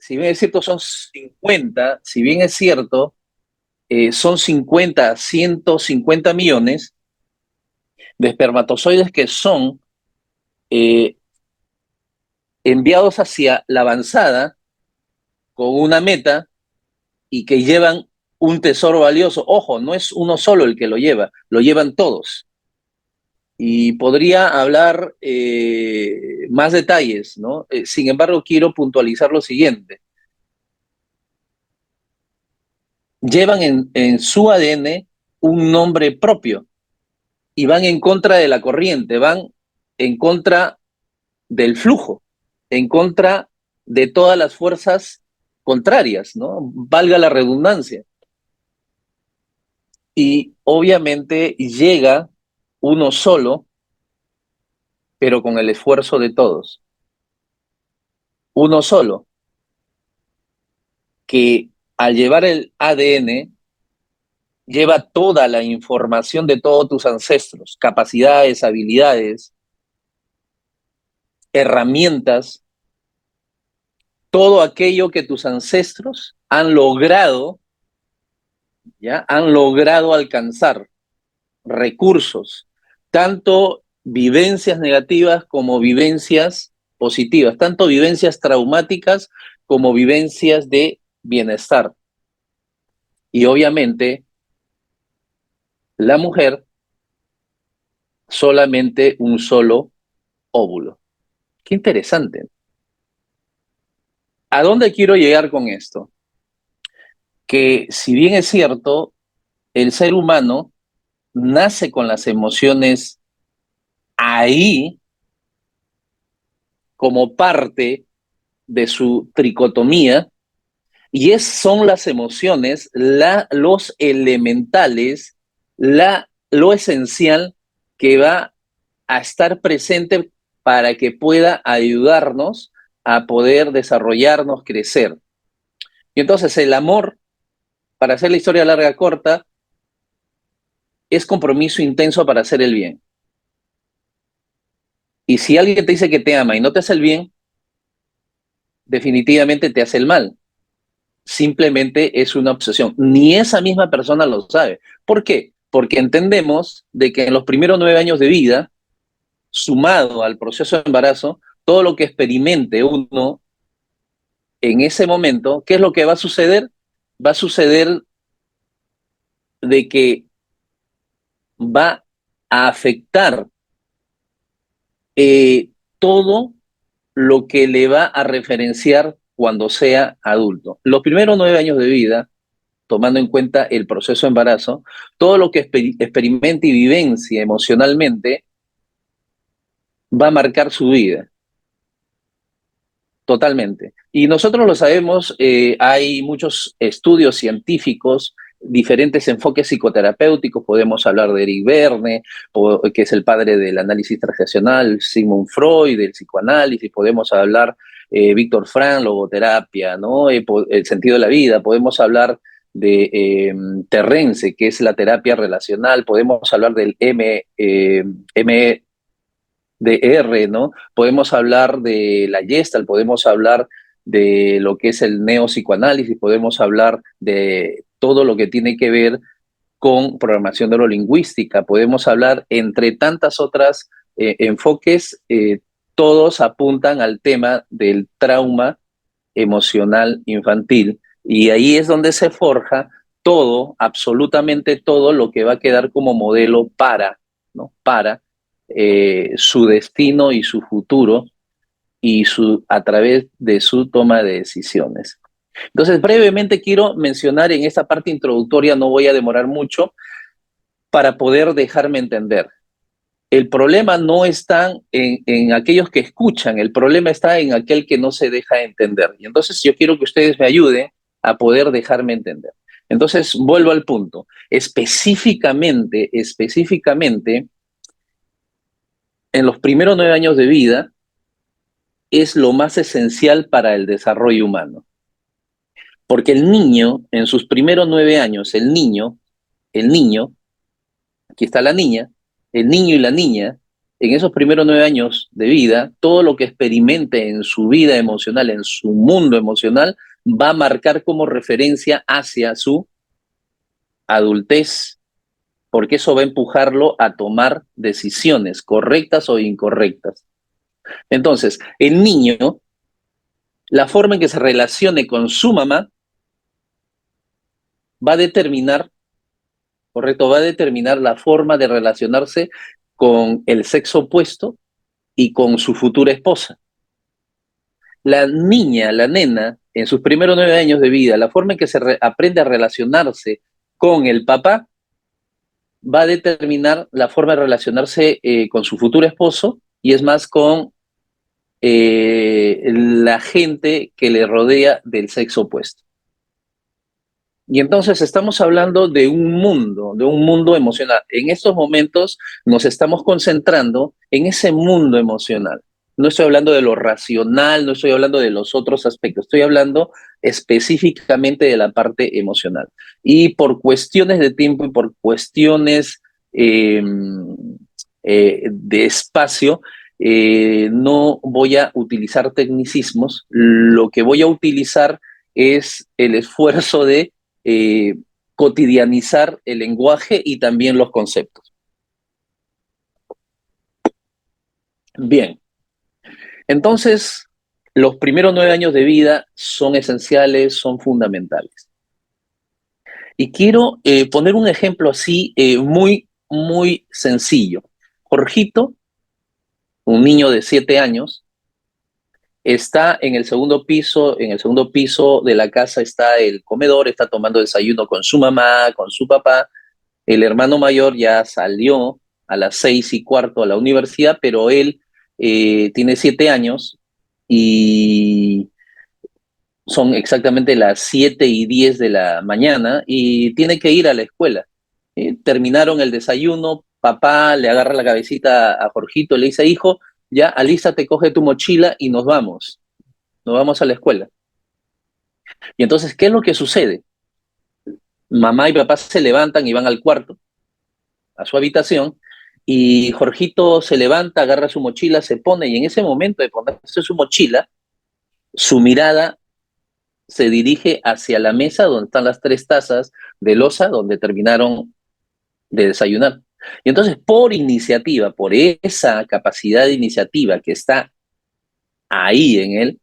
si bien es cierto son 50, si bien es cierto son 50, 150 millones de espermatozoides que son eh, enviados hacia la avanzada con una meta y que llevan un tesoro valioso. Ojo, no es uno solo el que lo llevan todos. Y podría hablar más detalles, ¿no? Sin embargo, quiero puntualizar lo siguiente. Llevan en su ADN un nombre propio y van en contra de la corriente, van en contra del flujo, en contra de todas las fuerzas contrarias, ¿no? Valga la redundancia. Y obviamente llega uno solo, pero con el esfuerzo de todos. Uno solo, que al llevar el ADN lleva toda la información de todos tus ancestros, capacidades, habilidades, herramientas, todo aquello que tus ancestros han logrado, ¿ya? Han logrado alcanzar, recursos, tanto vivencias negativas como vivencias positivas, tanto vivencias traumáticas como vivencias de bienestar. Y obviamente la mujer solamente un solo óvulo. Qué interesante. ¿A dónde quiero llegar con esto? Que si bien es cierto, el ser humano nace con las emociones ahí como parte de su tricotomía, y son las emociones, los elementales, lo esencial que va a estar presente para que pueda ayudarnos a poder desarrollarnos, crecer. Y entonces el amor, para hacer la historia larga corta, es compromiso intenso para hacer el bien. Y si alguien te dice que te ama y no te hace el bien, definitivamente te hace el mal. Simplemente es una obsesión. Ni esa misma persona lo sabe. ¿Por qué? Porque entendemos de que en los primeros 9 años de vida, sumado al proceso de embarazo, todo lo que experimente uno en ese momento, ¿qué es lo que va a suceder? Va a suceder de que va a afectar todo lo que le va a referenciar cuando sea adulto. Los primeros 9 años de vida, tomando en cuenta el proceso de embarazo, todo lo que experimente y vivencia emocionalmente va a marcar su vida, totalmente. Y nosotros lo sabemos, hay muchos estudios científicos, diferentes enfoques psicoterapéuticos, podemos hablar de Eric Berne, que es el padre del análisis transaccional, Sigmund Freud, del psicoanálisis, podemos hablar Víctor Frank, logoterapia, ¿no? El sentido de la vida, podemos hablar de Terrence, que es la terapia relacional, podemos hablar del MDR, ¿no? Podemos hablar de la Gestalt, podemos hablar de lo que es el neopsicoanálisis, podemos hablar de todo lo que tiene que ver con programación neurolingüística, podemos hablar entre tantas otras enfoques, todos apuntan al tema del trauma emocional infantil y ahí es donde se forja todo, absolutamente todo lo que va a quedar como modelo para, ¿no? Para su destino y su futuro y a través de su toma de decisiones. Entonces, brevemente quiero mencionar en esta parte introductoria, no voy a demorar mucho, para poder dejarme entender. El problema no está en aquellos que escuchan, el problema está en aquel que no se deja entender. Y entonces yo quiero que ustedes me ayuden a poder dejarme entender. Entonces, vuelvo al punto. Específicamente, en los primeros 9 años de vida, es lo más esencial para el desarrollo humano. Porque el niño, en sus primeros 9 años, el niño, aquí está la niña, el niño y la niña, en esos primeros 9 años de vida, todo lo que experimente en su vida emocional, en su mundo emocional, va a marcar como referencia hacia su adultez, porque eso va a empujarlo a tomar decisiones correctas o incorrectas. Entonces, el niño, la forma en que se relacione con su mamá va a determinar, correcto, va a determinar la forma de relacionarse con el sexo opuesto y con su futura esposa. La niña, la nena, en sus primeros 9 años de vida, la forma en que aprende a relacionarse con el papá va a determinar la forma de relacionarse con su futuro esposo y es más con la gente que le rodea del sexo opuesto. Y entonces estamos hablando de un mundo emocional. En estos momentos nos estamos concentrando en ese mundo emocional. No estoy hablando de lo racional, no estoy hablando de los otros aspectos, estoy hablando específicamente de la parte emocional. Y por cuestiones de tiempo y por cuestiones eh, de espacio, no voy a utilizar tecnicismos, lo que voy a utilizar es el esfuerzo de eh, cotidianizar el lenguaje y también los conceptos. Bien, entonces los primeros 9 años de vida son esenciales, son fundamentales. Y quiero poner un ejemplo así muy, muy sencillo. Jorgito, un niño de 7 años, está en el segundo piso de la casa está el comedor, está tomando desayuno con su mamá, con su papá. El hermano mayor ya salió a las 6:15 a la universidad, pero él tiene 7 años y son exactamente las 7:10 de la mañana y tiene que ir a la escuela. Terminaron el desayuno, papá le agarra la cabecita a Jorgito, le dice, hijo, ya alístate, coge tu mochila y nos vamos a la escuela. Y entonces, ¿qué es lo que sucede? Mamá y papá se levantan y van al cuarto, a su habitación, y Jorgito se levanta, agarra su mochila, se pone, y en ese momento de ponerse su mochila, su mirada se dirige hacia la mesa donde están las 3 tazas de loza donde terminaron de desayunar. Y entonces, por iniciativa, por esa capacidad de iniciativa que está ahí en él,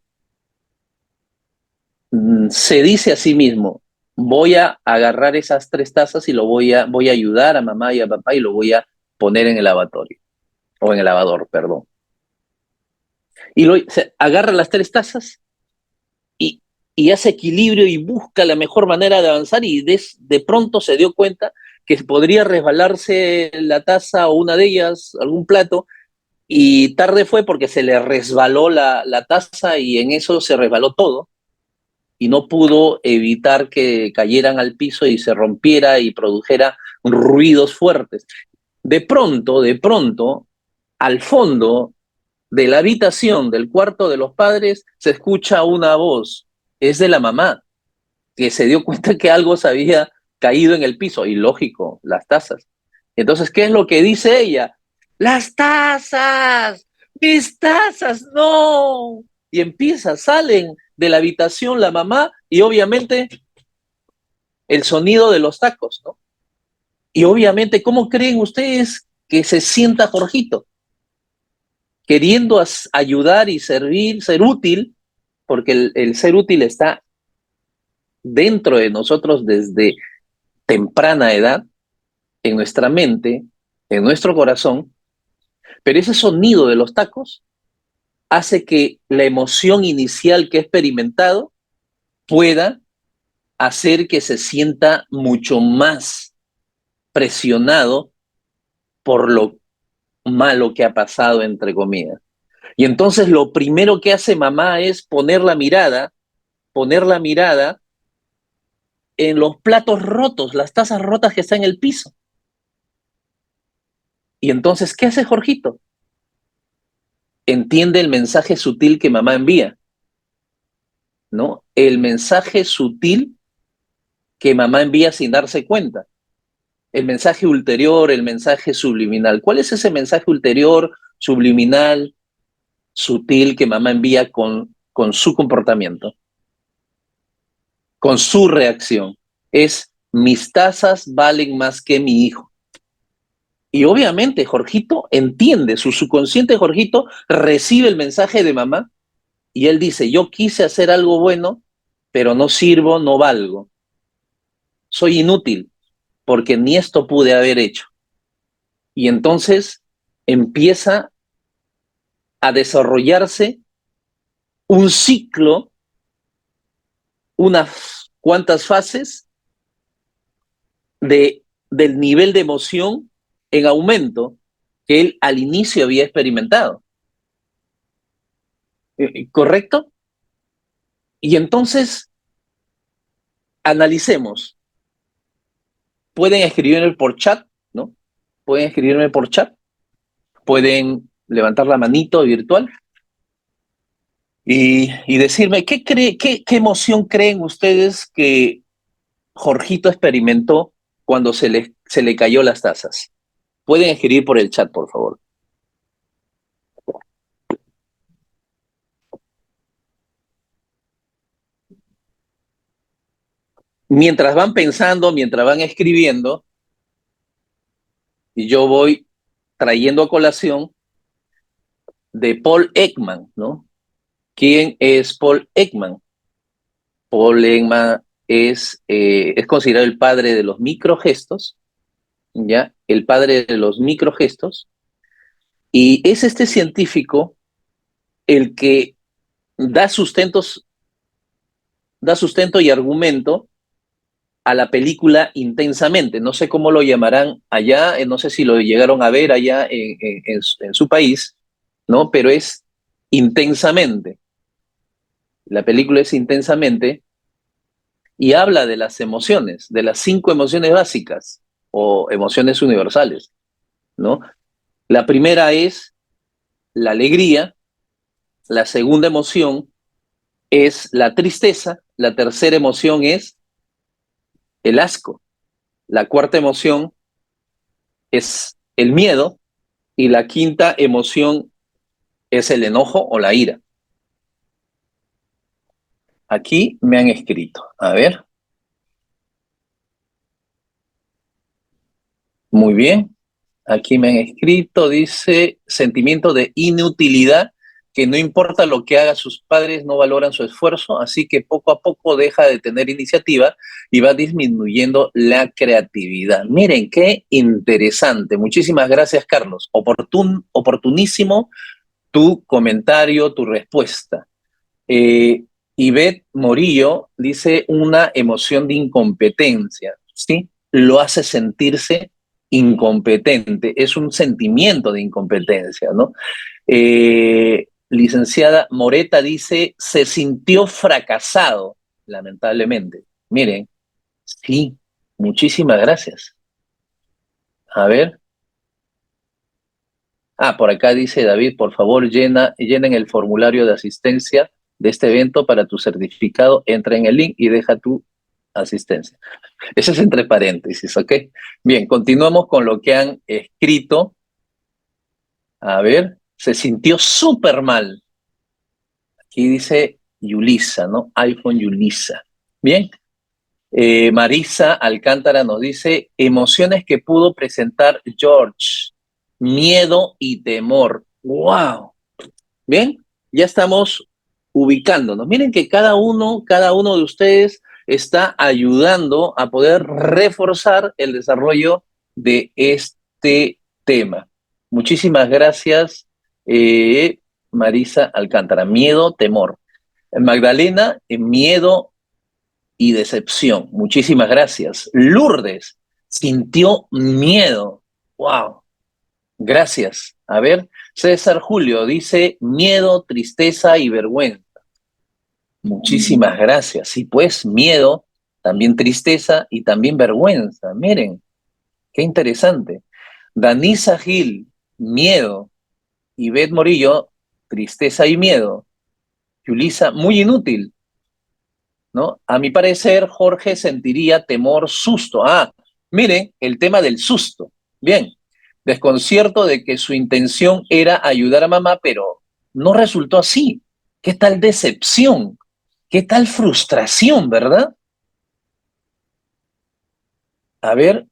se dice a sí mismo, voy a agarrar esas 3 tazas y voy a ayudar a mamá y a papá y lo voy a poner en el lavatorio, o en el lavador, perdón. Y se agarra las 3 tazas y, y hace equilibrio y busca la mejor manera de avanzar y de pronto se dio cuenta que podría resbalarse la taza o una de ellas, algún plato, y tarde fue porque se le resbaló la taza y en eso se resbaló todo y no pudo evitar que cayeran al piso y se rompiera y produjera ruidos fuertes. De pronto, al fondo de la habitación del cuarto de los padres se escucha una voz, es de la mamá, que se dio cuenta que algo se había caído en el piso, y lógico, las tazas. Entonces, ¿qué es lo que dice ella? ¡Las tazas! ¡Mis tazas! ¡No! Y salen de la habitación la mamá y obviamente el sonido de los tacos, ¿no? Y obviamente, ¿cómo creen ustedes que se sienta Jorgito? Queriendo ayudar y servir, ser útil, porque el ser útil está dentro de nosotros desde temprana edad, en nuestra mente, en nuestro corazón, pero ese sonido de los tacos hace que la emoción inicial que he experimentado pueda hacer que se sienta mucho más presionado por lo malo que ha pasado, entre comillas. Y entonces lo primero que hace mamá es poner la mirada en los platos rotos, las tazas rotas que están en el piso. Y entonces, ¿qué hace Jorgito? Entiende el mensaje sutil que mamá envía, ¿no? El mensaje sutil que mamá envía sin darse cuenta. El mensaje ulterior, el mensaje subliminal. ¿Cuál es ese mensaje ulterior subliminal, sutil que mamá envía con su comportamiento, con su reacción. Es: mis tazas valen más que mi hijo. Y obviamente Jorgito entiende, su subconsciente Jorgito recibe el mensaje de mamá y él dice: yo quise hacer algo bueno, pero no sirvo, no valgo. Soy inútil porque ni esto pude haber hecho. Y entonces empieza a desarrollarse un ciclo, unas cuantas fases del nivel de emoción en aumento que él al inicio había experimentado. ¿Correcto? Y entonces analicemos. Pueden escribirme por chat, ¿no? Pueden escribirme por chat, pueden levantar la manito virtual y decirme qué emoción creen ustedes que Jorgito experimentó cuando se le cayó las tazas. Pueden escribir por el chat, por favor. Mientras van pensando, mientras van escribiendo, y yo voy trayendo a colación de Paul Ekman, ¿no? ¿Quién es Paul Ekman? Paul Ekman es considerado el padre de los microgestos, ¿ya? El padre de los microgestos, y es este científico el que da sustento y argumento a la película Intensamente. No sé cómo lo llamarán allá, no sé si lo llegaron a ver allá en su país, ¿no? Pero es Intensamente. La película es Intensamente y habla de las emociones, de las 5 emociones básicas o emociones universales, ¿no? La primera es la alegría, la segunda emoción es la tristeza, la tercera emoción es el asco, la cuarta emoción es el miedo y la quinta emoción es el enojo o la ira. Aquí me han escrito. A ver. Muy bien. Aquí me han escrito, dice: sentimiento de inutilidad, que no importa lo que haga sus padres, no valoran su esfuerzo, así que poco a poco deja de tener iniciativa y va disminuyendo la creatividad. Miren, qué interesante. Muchísimas gracias, Carlos. Oportunísimo tu comentario, tu respuesta. Eh, Ivette Morillo dice: una emoción de incompetencia, ¿sí? Lo hace sentirse incompetente, es un sentimiento de incompetencia, ¿no? Licenciada Moreta dice: se sintió fracasado, lamentablemente. Miren, sí, muchísimas gracias. A ver. Por acá dice David: por favor, llenen el formulario de asistencia de este evento para tu certificado. Entra en el link y deja tu asistencia. Eso es entre paréntesis, ¿ok? Bien, continuamos con lo que han escrito. A ver, se sintió súper mal. Aquí dice Yulisa, ¿no? iPhone Yulisa. Bien. Marisa Alcántara nos dice: emociones que pudo presentar George, miedo y temor. ¡Wow! Bien, ya estamos ubicándonos. Miren que cada uno de ustedes está ayudando a poder reforzar el desarrollo de este tema. Muchísimas gracias, Marisa Alcántara. Miedo, temor. Magdalena, miedo y decepción. Muchísimas gracias. Lourdes, sintió miedo. Wow. Gracias. A ver, César Julio dice: miedo, tristeza y vergüenza. Muchísimas gracias. Sí, pues miedo, también tristeza y también vergüenza. Miren, qué interesante. Danisa Gil, miedo. Ivette Morillo, tristeza y miedo. Yulisa, muy inútil, ¿no? A mi parecer, Jorge sentiría temor, susto. Miren, el tema del susto. Bien, Desconcierto de que su intención era ayudar a mamá, pero no resultó así. ¿Qué tal decepción? ¿Qué tal frustración, verdad? A ver,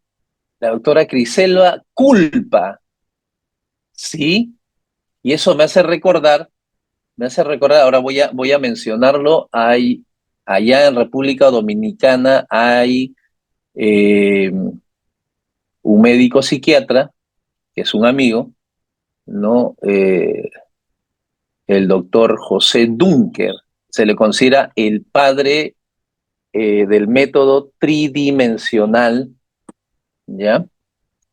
la doctora Criselva, culpa, ¿sí? Y eso me hace recordar, ahora voy a mencionarlo, allá en República Dominicana hay un médico psiquiatra, que es un amigo, ¿no? El doctor José Dunker, se le considera el padre del método tridimensional, ¿ya?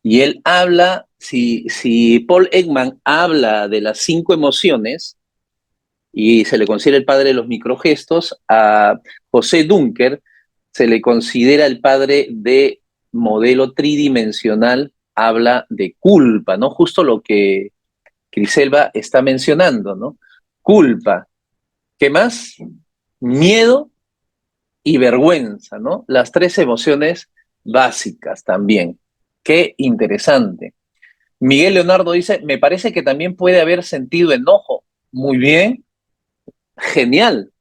Y él habla, si Paul Ekman habla de las 5 emociones, y se le considera el padre de los microgestos, a José Dunker se le considera el padre de modelo tridimensional, habla de culpa, ¿no? Justo lo que Criselva está mencionando, ¿no? Culpa. ¿Qué más? Miedo y vergüenza, ¿no? Las 3 emociones básicas también. Qué interesante. Miguel Leonardo dice, me parece que también puede haber sentido enojo. Muy bien, genial.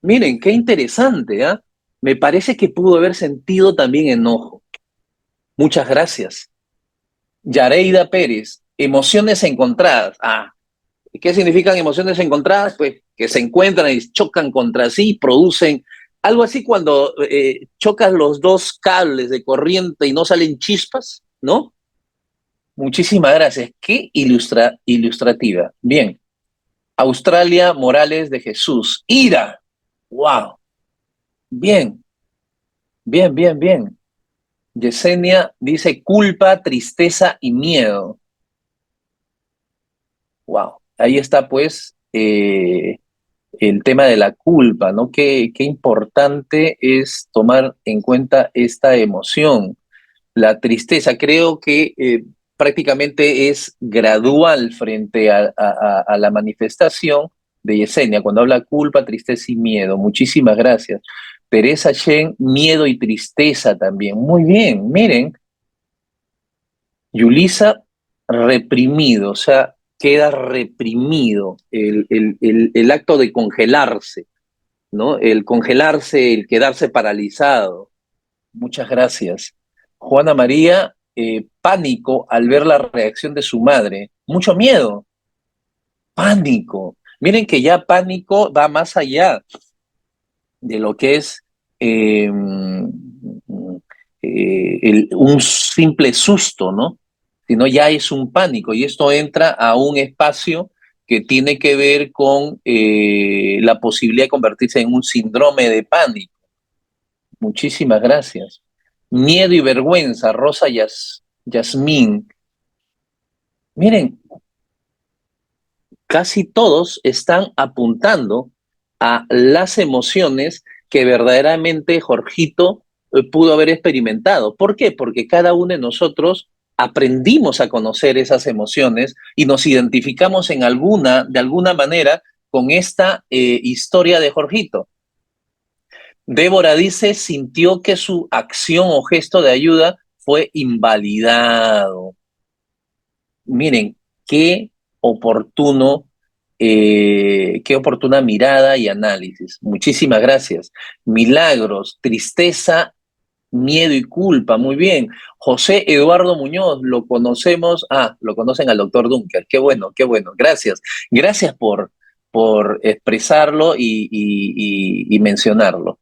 Miren, qué interesante, ¿ah? Me parece que pudo haber sentido también enojo. Muchas gracias. Yareida Pérez, emociones encontradas. Ah, ¿qué significan emociones encontradas? Pues que se encuentran y chocan contra sí, producen algo así cuando chocas los dos cables de corriente y no salen chispas, ¿no? Muchísimas gracias. Qué ilustrativa. Bien. Australia Morales de Jesús. Ira. Wow. Bien, bien, bien, bien. Yesenia dice culpa, tristeza y miedo. Wow. Ahí está pues el tema de la culpa, ¿no? Qué importante es tomar en cuenta esta emoción. La tristeza, creo que prácticamente es gradual frente a la manifestación de Yesenia, cuando habla culpa, tristeza y miedo. Muchísimas gracias. Teresa Shen, miedo y tristeza también. Muy bien, miren, Yulisa, reprimido, o sea, queda reprimido el acto de congelarse, ¿no? El congelarse, el quedarse paralizado. Muchas gracias. Juana María, pánico al ver la reacción de su madre. Mucho miedo, pánico. Miren que ya pánico va más allá de lo que es eh, un simple susto, ¿no? Sino ya es un pánico y esto entra a un espacio que tiene que ver con la posibilidad de convertirse en un síndrome de pánico. Muchísimas gracias. Miedo y vergüenza, Rosa Yasmín. Miren, casi todos están apuntando a las emociones que verdaderamente Jorgito pudo haber experimentado. ¿Por qué? Porque cada uno de nosotros aprendimos a conocer esas emociones y nos identificamos de alguna manera, con esta historia de Jorgito. Débora dice, sintió que su acción o gesto de ayuda fue invalidado. Miren, oportuno, qué oportuna mirada y análisis. Muchísimas gracias. Milagros, tristeza, miedo y culpa. Muy bien. José Eduardo Muñoz, lo conocen al doctor Dunker. Qué bueno, qué bueno. Gracias. Gracias por expresarlo y mencionarlo.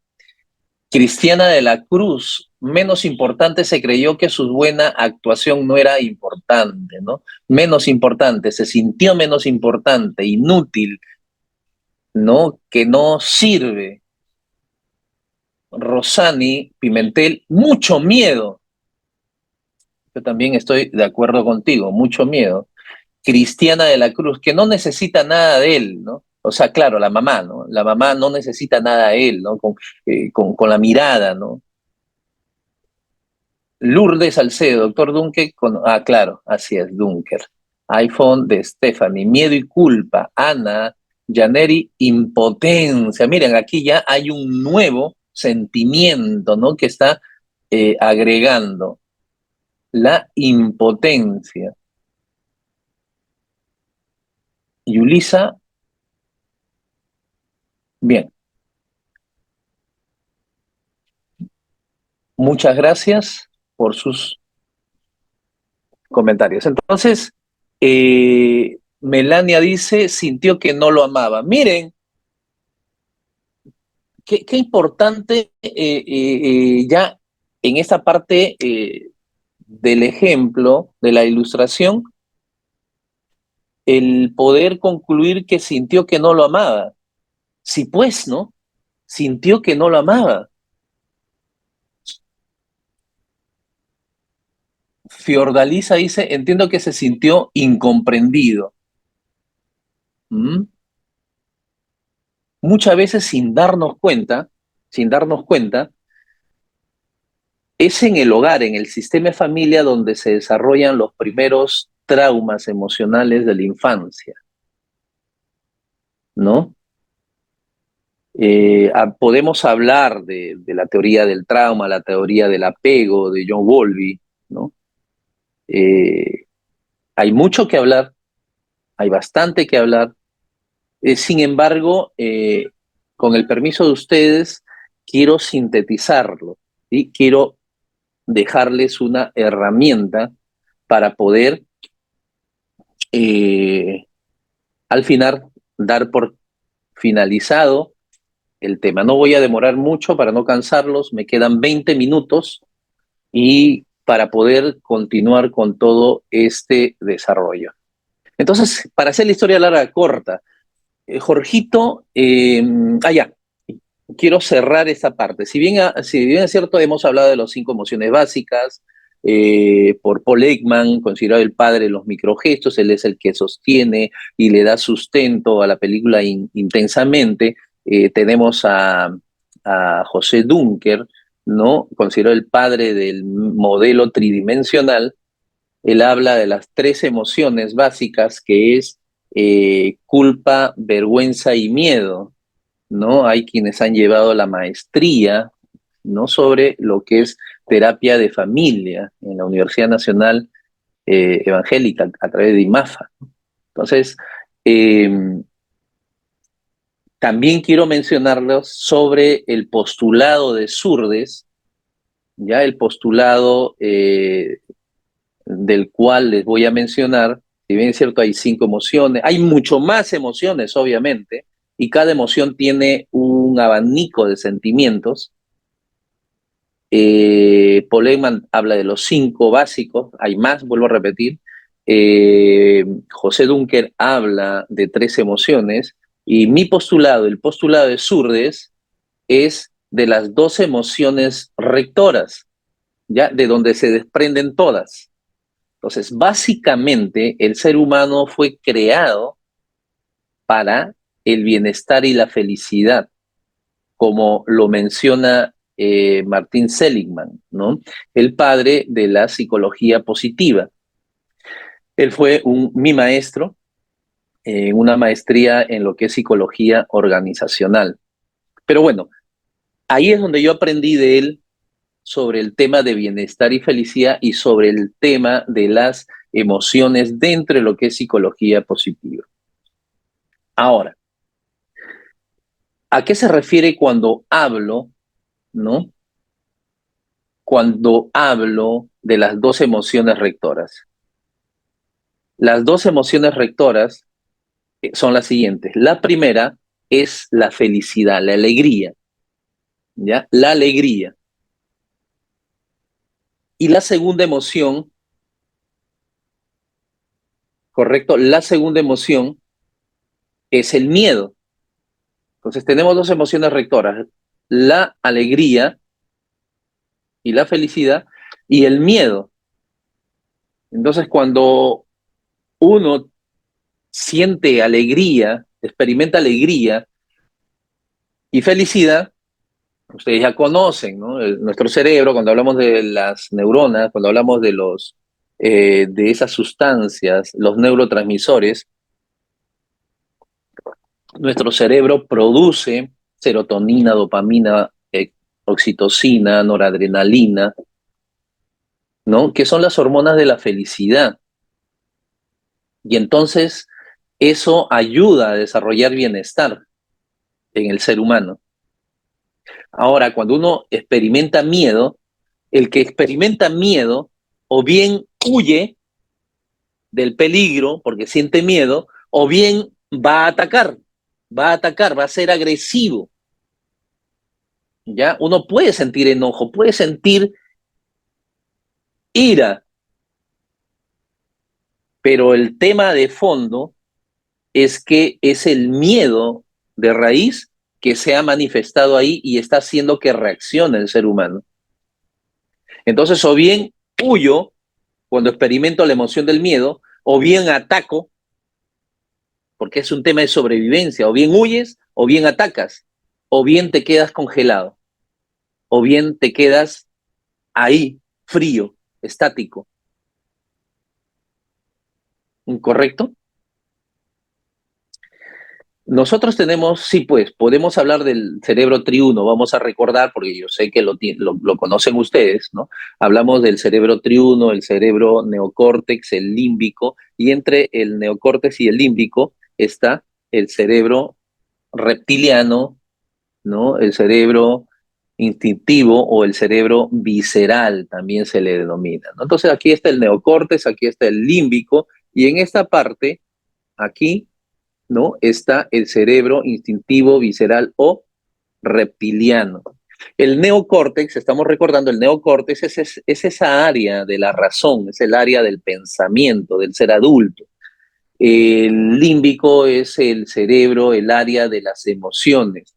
Cristiana de la Cruz, menos importante, se creyó que su buena actuación no era importante, ¿no? Menos importante, se sintió menos importante, inútil, ¿no? Que no sirve. Rosani Pimentel, mucho miedo. Yo también estoy de acuerdo contigo, mucho miedo. Cristiana de la Cruz, que no necesita nada de él, ¿no? O sea, claro, la mamá, ¿no? La mamá no necesita nada de él, ¿no? Con la mirada, ¿no? Lourdes Salcedo, doctor Dunker, claro, así es, Dunker. iPhone de Stephanie, miedo y culpa. Ana, Janeri, impotencia. Miren, aquí ya hay un nuevo sentimiento, ¿no? Que está agregando la impotencia. Yulisa, bien, muchas gracias por sus comentarios. Entonces, Melania dice, sintió que no lo amaba. Miren, qué importante ya en esta parte del ejemplo, de la ilustración, el poder concluir que sintió que no lo amaba. Sí, pues, ¿no? Sintió que no lo amaba. Fiordalisa dice, entiendo que se sintió incomprendido. ¿Mm? Muchas veces sin darnos cuenta, es en el hogar, en el sistema de familia donde se desarrollan los primeros traumas emocionales de la infancia, ¿no? Podemos hablar de la teoría del trauma, la teoría del apego de John Bowlby, ¿no? Eh, hay mucho que hablar, hay bastante que hablar. Sin embargo, con el permiso de ustedes, quiero sintetizarlo, ¿sí? Quiero dejarles una herramienta para poder eh, al final dar por finalizado el tema. No voy a demorar mucho para no cansarlos, me quedan 20 minutos y para poder continuar con todo este desarrollo. Entonces, para hacer la historia larga corta, Jorgito, ya, quiero cerrar esta parte. Si bien es cierto, hemos hablado de las 5 emociones básicas, por Paul Ekman, considerado el padre de los microgestos, él es el que sostiene y le da sustento a la película intensamente. Tenemos a José Dunker, ¿no? Considerado el padre del modelo tridimensional. Él habla de las 3 emociones básicas, que es culpa, vergüenza y miedo, ¿no? Hay quienes han llevado la maestría, ¿no? Sobre lo que es terapia de familia en la Universidad Nacional Evangélica a través de IMAFA. Entonces, eh, también quiero mencionarlos sobre el postulado de Surdes, ya el postulado del cual les voy a mencionar. Si bien es cierto, hay 5 emociones, hay mucho más emociones, obviamente, y cada emoción tiene un abanico de sentimientos. Paul Ekman habla de los 5 básicos, hay más, vuelvo a repetir. José Dunker habla de 3 emociones, y mi postulado, el postulado de Surdes, es de las 12 emociones rectoras, ¿ya? De donde se desprenden todas. Entonces, básicamente, el ser humano fue creado para el bienestar y la felicidad, como lo menciona Martin Seligman, ¿no? El padre de la psicología positiva. Él fue mi maestro en una maestría en lo que es psicología organizacional. Pero bueno, ahí es donde yo aprendí de él sobre el tema de bienestar y felicidad y sobre el tema de las emociones dentro de lo que es psicología positiva. Ahora, ¿a qué se refiere cuando hablo, ¿no? Cuando hablo de las 2 emociones rectoras. Las 2 emociones rectoras son las siguientes. La primera es la felicidad, la alegría, ¿ya? La alegría. Y la segunda emoción, correcto, la segunda emoción es el miedo. Entonces tenemos 2 emociones rectoras, la alegría y la felicidad y el miedo. Entonces cuando uno siente alegría, experimenta alegría y felicidad, ustedes ya conocen, ¿no? Nuestro cerebro, cuando hablamos de las neuronas, cuando hablamos de esas sustancias, los neurotransmisores, nuestro cerebro produce serotonina, dopamina, oxitocina, noradrenalina, ¿no? Que son las hormonas de la felicidad. Y entonces, Eso ayuda a desarrollar bienestar en el ser humano. Ahora, cuando uno experimenta miedo, el que experimenta miedo o bien huye del peligro porque siente miedo, o bien va a ser agresivo. ¿Ya? Uno puede sentir enojo, puede sentir ira, pero el tema de fondo es que es el miedo de raíz que se ha manifestado ahí y está haciendo que reaccione el ser humano. Entonces, o bien huyo cuando experimento la emoción del miedo, o bien ataco, porque es un tema de sobrevivencia, o bien huyes, o bien atacas, o bien te quedas congelado, o bien te quedas ahí, frío, estático. ¿Correcto? Nosotros tenemos, sí, pues, podemos hablar del cerebro triuno, vamos a recordar, porque yo sé que lo conocen ustedes, ¿no? Hablamos del cerebro triuno, el cerebro neocórtex, el límbico, y entre el neocórtex y el límbico está el cerebro reptiliano, ¿no? El cerebro instintivo o el cerebro visceral también se le denomina, ¿no? Entonces aquí está el neocórtex, aquí está el límbico, y en esta parte, aquí, ¿no? Está el cerebro instintivo, visceral o reptiliano. El neocórtex, estamos recordando, el neocórtex es esa área de la razón, es el área del pensamiento, del ser adulto. El límbico es el cerebro, el área de las emociones.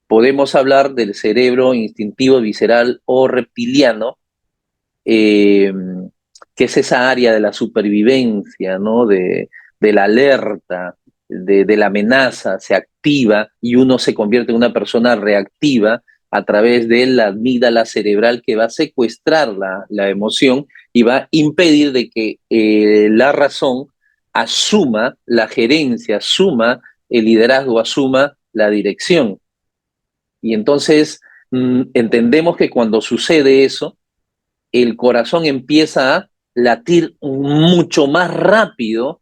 Podemos hablar del cerebro instintivo, visceral o reptiliano, eh, que es esa área de la supervivencia, ¿no? De la alerta, de la amenaza, se activa y uno se convierte en una persona reactiva a través de la amígdala cerebral que va a secuestrar la emoción y va a impedir de que la razón asuma la gerencia, asuma el liderazgo, asuma la dirección. Y entonces entendemos que cuando sucede eso, el corazón empieza a latir mucho más rápido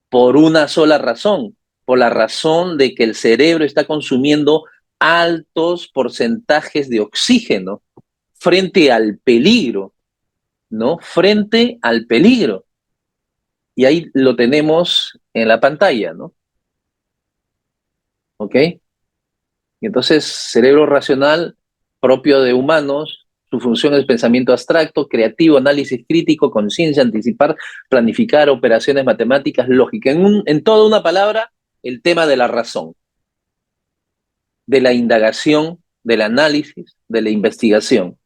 por una sola razón, por la razón de que el cerebro está consumiendo altos porcentajes de oxígeno frente al peligro, ¿no? Frente al peligro. Y ahí lo tenemos en la pantalla, ¿no? ¿Ok? Y entonces, cerebro racional propio de humanos, su función es pensamiento abstracto, creativo, análisis crítico, conciencia, anticipar, planificar, operaciones matemáticas, lógica. En toda una palabra, el tema de la razón, de la indagación, del análisis, de la investigación.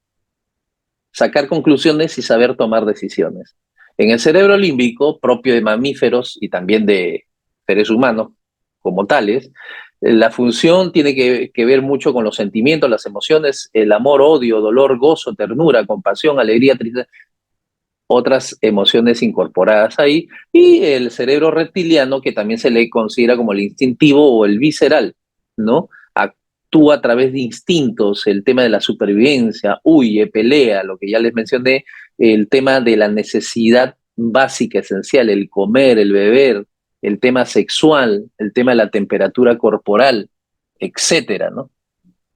Sacar conclusiones y saber tomar decisiones. En el cerebro límbico, propio de mamíferos y también de seres humanos como tales, la función tiene que ver mucho con los sentimientos, las emociones, el amor, odio, dolor, gozo, ternura, compasión, alegría, tristeza, otras emociones incorporadas ahí, y el cerebro reptiliano, que también se le considera como el instintivo o el visceral, ¿no? Actúa a través de instintos, el tema de la supervivencia, huye, pelea, lo que ya les mencioné, el tema de la necesidad básica, esencial, el comer, el beber, el tema sexual, el tema de la temperatura corporal, etcétera, ¿no?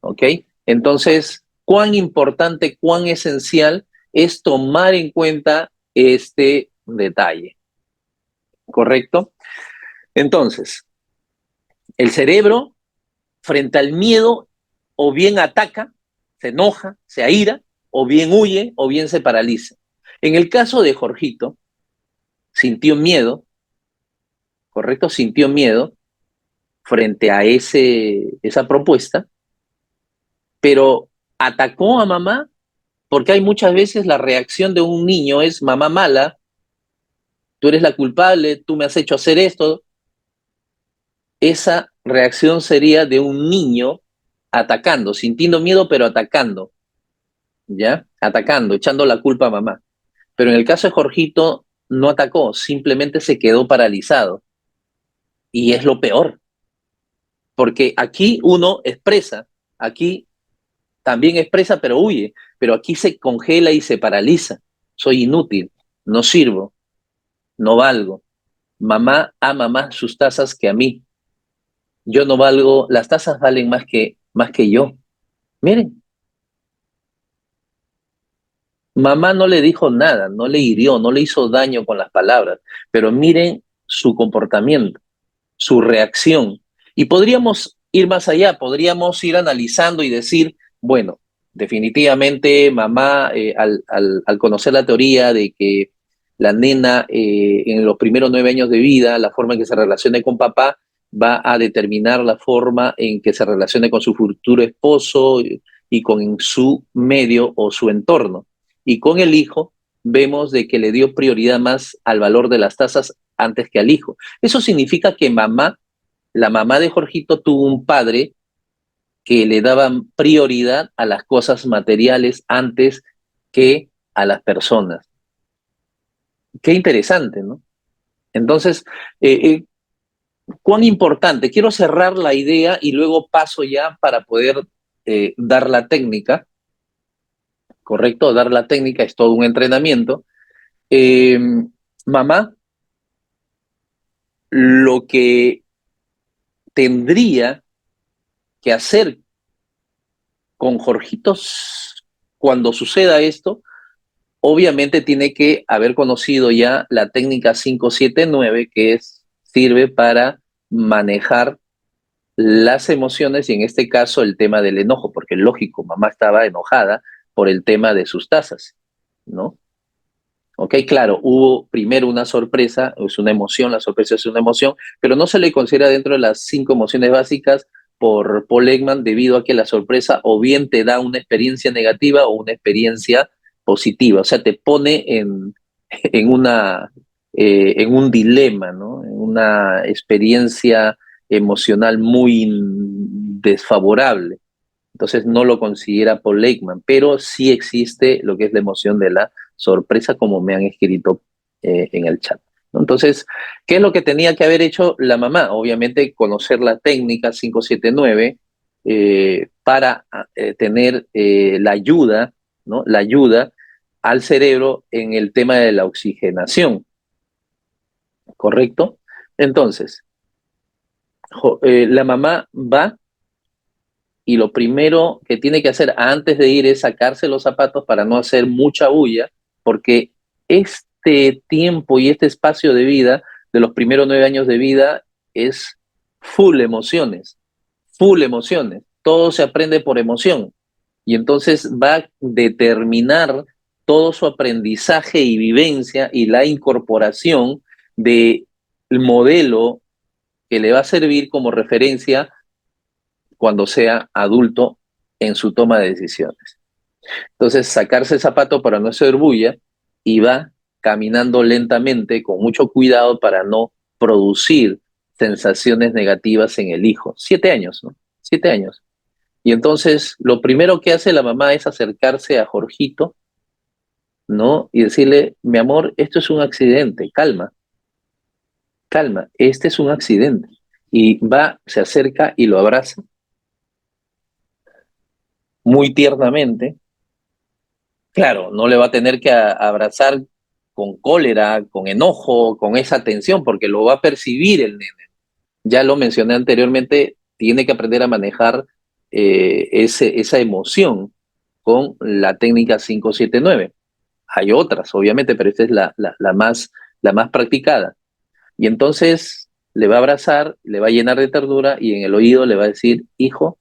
¿Ok? Entonces, cuán importante, cuán esencial es tomar en cuenta este detalle, ¿correcto? Entonces, el cerebro frente al miedo o bien ataca, se enoja, se aira, o bien huye, o bien se paraliza. En el caso de Jorgito, sintió miedo, ¿correcto? Sintió miedo frente a esa propuesta, pero atacó a mamá porque hay muchas veces la reacción de un niño es mamá mala, tú eres la culpable, tú me has hecho hacer esto. Esa reacción sería de un niño atacando, sintiendo miedo, pero atacando, ¿ya? Atacando, echando la culpa a mamá. Pero en el caso de Jorgito, no atacó, simplemente se quedó paralizado. Y es lo peor, porque aquí uno expresa, aquí también expresa, pero huye, pero aquí se congela y se paraliza. Soy inútil, no sirvo, no valgo. mamá ama más sus tazas que a mí. Yo no valgo, las tazas valen más que yo. Miren, mamá no le dijo nada, no le hirió, no le hizo daño con las palabras, pero miren su comportamiento, su reacción. Y podríamos ir más allá, podríamos ir analizando y decir, bueno, definitivamente mamá, al conocer la teoría de que la nena en los primeros 9 años de vida, la forma en que se relacione con papá, va a determinar la forma en que se relacione con su futuro esposo y con su medio o su entorno. Y con el hijo vemos de que le dio prioridad más al valor de las tasas antes que al hijo. Eso significa que la mamá de Jorgito tuvo un padre que le daba prioridad a las cosas materiales antes que a las personas. Qué interesante, ¿no? Entonces, cuán importante. Quiero cerrar la idea y luego paso ya para poder dar la técnica, ¿correcto? Dar la técnica es todo un entrenamiento. Eh, mamá, lo que tendría que hacer con Jorgitos cuando suceda esto, obviamente tiene que haber conocido ya la técnica 579 que sirve para manejar las emociones y en este caso el tema del enojo, porque lógico, mamá estaba enojada por el tema de sus tazas, ¿no? Ok, claro, hubo primero una sorpresa, es una emoción, la sorpresa es una emoción, pero no se le considera dentro de las 5 emociones básicas por Paul Ekman debido a que la sorpresa o bien te da una experiencia negativa o una experiencia positiva, o sea, te pone en en un dilema, ¿no? En una experiencia emocional muy desfavorable. Entonces no lo considera Paul Ekman, pero sí existe lo que es la emoción de la sorpresa, como me han escrito en el chat. ¿No? Entonces, ¿qué es lo que tenía que haber hecho la mamá? Obviamente conocer la técnica 579 para tener la ayuda, ¿no? La ayuda al cerebro en el tema de la oxigenación, ¿correcto? Entonces, la mamá va y lo primero que tiene que hacer antes de ir es sacarse los zapatos para no hacer mucha bulla, porque este tiempo y este espacio de vida de los primeros 9 años de vida es full emociones, full emociones. Todo se aprende por emoción y entonces va a determinar todo su aprendizaje y vivencia y la incorporación del modelo que le va a servir como referencia cuando sea adulto en su toma de decisiones. Entonces, sacarse el zapato para no hacer bulla y va caminando lentamente, con mucho cuidado para no producir sensaciones negativas en el hijo. 7 años, ¿no? 7 años. Y entonces, lo primero que hace la mamá es acercarse a Jorgito, ¿no? Y decirle, mi amor, esto es un accidente, calma, calma, este es un accidente. Y va, se acerca y lo abraza muy tiernamente. Claro, no le va a tener que abrazar con cólera, con enojo, con esa tensión, porque lo va a percibir el nene. Ya lo mencioné anteriormente, tiene que aprender a manejar esa emoción con la técnica 579. Hay otras, obviamente, pero esta es la más practicada. Y entonces le va a abrazar, le va a llenar de ternura y en el oído le va a decir, hijo,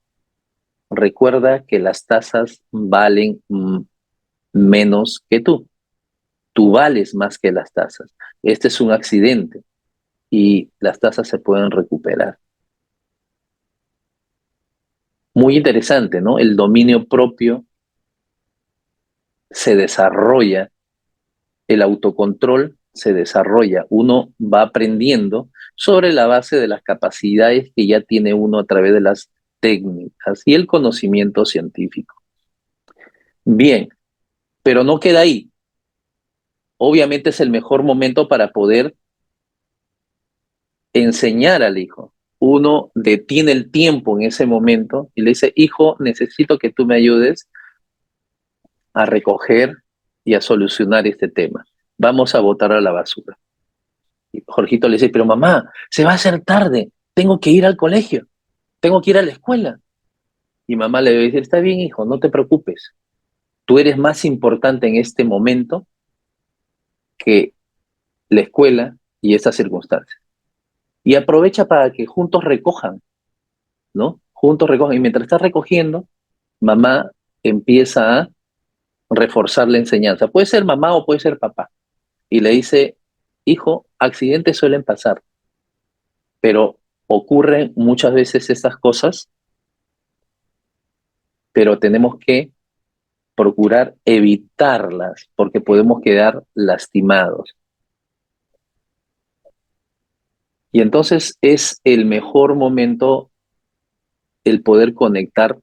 recuerda que las tazas valen menos que tú. Tú vales más que las tasas. Este es un accidente y las tasas se pueden recuperar. Muy interesante, ¿no? El dominio propio se desarrolla, el autocontrol se desarrolla. Uno va aprendiendo sobre la base de las capacidades que ya tiene uno a través de las técnicas y el conocimiento científico. Bien, pero no queda ahí. Obviamente es el mejor momento para poder enseñar al hijo. Uno detiene el tiempo en ese momento y le dice, hijo, necesito que tú me ayudes a recoger y a solucionar este tema. Vamos a botar a la basura. Jorgito le dice, pero mamá, se va a hacer tarde, tengo que ir al colegio, tengo que ir a la escuela. Y mamá le dice, está bien, hijo, no te preocupes, tú eres más importante en este momento que la escuela y estas circunstancias. Y aprovecha para que juntos recojan, ¿no? Juntos recojan. Y mientras está recogiendo, mamá empieza a reforzar la enseñanza. Puede ser mamá o puede ser papá. Y le dice, hijo, accidentes suelen pasar, pero ocurren muchas veces estas cosas, pero tenemos que procurar evitarlas porque podemos quedar lastimados. Y entonces es el mejor momento el poder conectar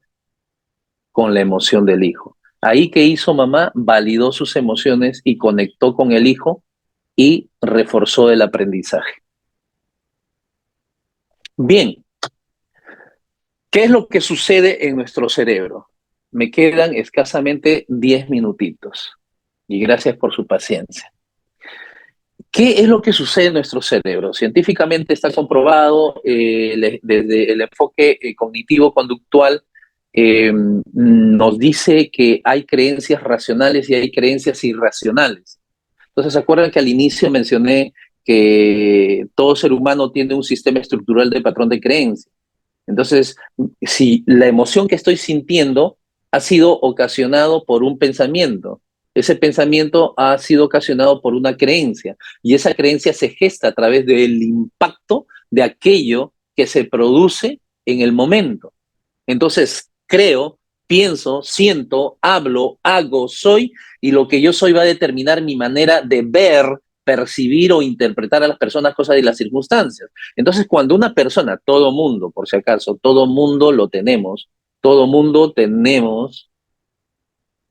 con la emoción del hijo. Ahí que hizo mamá, validó sus emociones y conectó con el hijo y reforzó el aprendizaje. Bien, ¿qué es lo que sucede en nuestro cerebro? Me quedan escasamente 10 minutitos y gracias por su paciencia. ¿Qué es lo que sucede en nuestro cerebro? Científicamente está comprobado desde el enfoque cognitivo-conductual, nos dice que hay creencias racionales y hay creencias irracionales. Entonces, ¿se acuerdan que al inicio mencioné que todo ser humano tiene un sistema estructural de patrón de creencia? Entonces, si la emoción que estoy sintiendo ha sido ocasionado por un pensamiento, ese pensamiento ha sido ocasionado por una creencia y esa creencia se gesta a través del impacto de aquello que se produce en el momento. Entonces, creo, pienso, siento, hablo, hago, soy, y lo que yo soy va a determinar mi manera de ver, percibir o interpretar a las personas, cosas y las circunstancias. Entonces, cuando una persona, todo mundo, por si acaso, todo mundo lo tenemos, todo mundo tenemos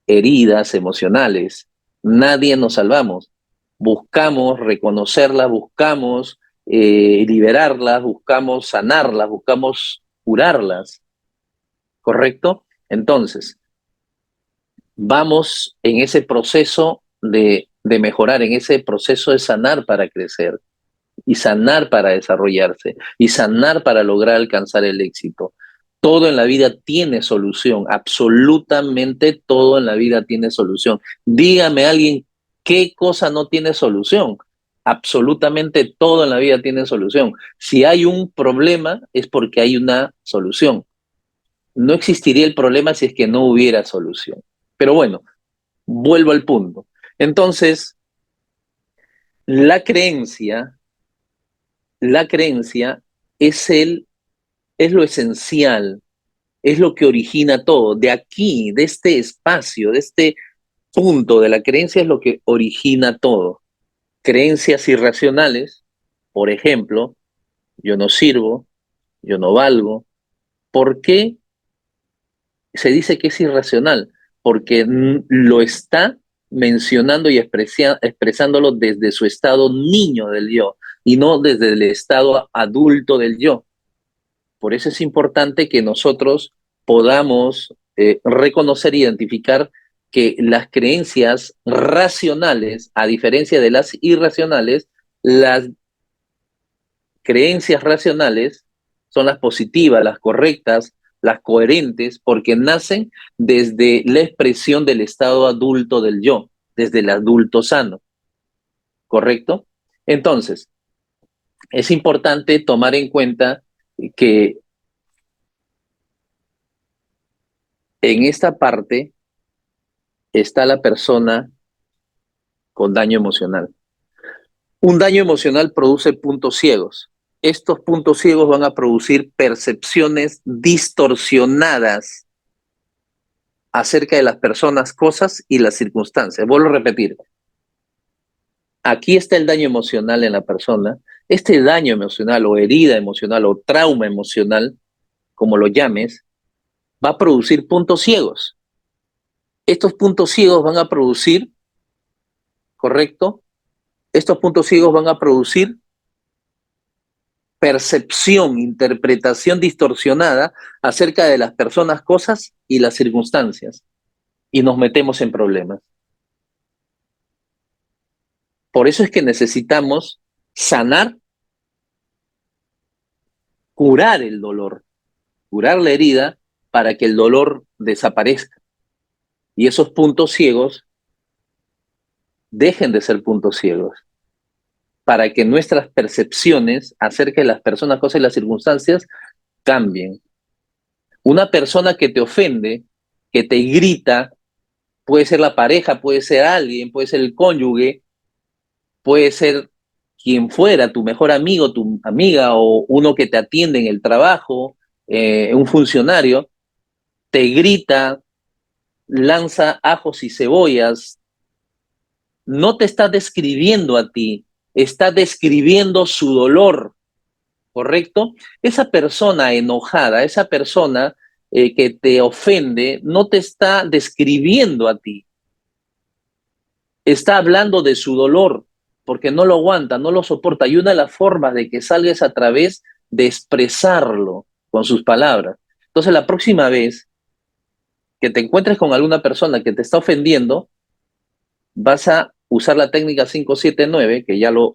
heridas emocionales, nadie nos salvamos. Buscamos reconocerlas, buscamos liberarlas, buscamos sanarlas, buscamos curarlas. ¿Correcto? Entonces, vamos en ese proceso de mejorar, en ese proceso de sanar para crecer y sanar para desarrollarse y sanar para lograr alcanzar el éxito. Todo en la vida tiene solución, absolutamente todo en la vida tiene solución. Dígame alguien qué cosa no tiene solución. Absolutamente todo en la vida tiene solución. Si hay un problema es porque hay una solución. No existiría el problema si es que no hubiera solución. Pero bueno, vuelvo al punto. Entonces, la creencia, la creencia es es lo esencial, es lo que origina todo. De aquí, de este espacio, de este punto de la creencia es lo que origina todo. Creencias irracionales, por ejemplo, yo no sirvo, yo no valgo. ¿Por qué se dice que es irracional? Porque lo está mencionando y expresándolo desde su estado niño del yo y no desde el estado adulto del yo. Por eso es importante que nosotros podamos reconocer e identificar que las creencias racionales, a diferencia de las irracionales, las creencias racionales son las positivas, las correctas, las coherentes, porque nacen desde la expresión del estado adulto del yo, desde el adulto sano, ¿correcto? Entonces, es importante tomar en cuenta que en esta parte está la persona con daño emocional. Un daño emocional produce puntos ciegos. Estos puntos ciegos van a producir percepciones distorsionadas acerca de las personas, cosas y las circunstancias. Vuelvo a repetir, aquí está el daño emocional en la persona. Este daño emocional o herida emocional o trauma emocional, como lo llames, va a producir puntos ciegos. Estos puntos ciegos van a producir, ¿correcto? Estos puntos ciegos van a producir percepción, interpretación distorsionada acerca de las personas, cosas y las circunstancias. Y nos metemos en problemas. Por eso es que necesitamos sanar, curar el dolor, curar la herida para que el dolor desaparezca. Y esos puntos ciegos dejen de ser puntos ciegos, para que nuestras percepciones acerca de las personas, cosas y las circunstancias cambien. Una persona que te ofende, que te grita, puede ser la pareja, puede ser alguien, puede ser el cónyuge, puede ser quien fuera, tu mejor amigo, tu amiga o uno que te atiende en el trabajo, un funcionario, te grita, lanza ajos y cebollas, no te está describiendo a ti, está describiendo su dolor, ¿correcto? Esa persona enojada, esa persona que te ofende, no te está describiendo a ti, está hablando de su dolor, porque no lo aguanta, no lo soporta. Y una de las formas de que salga es a través de expresarlo con sus palabras. Entonces, la próxima vez que te encuentres con alguna persona que te está ofendiendo, vas a usar la técnica 579, que ya lo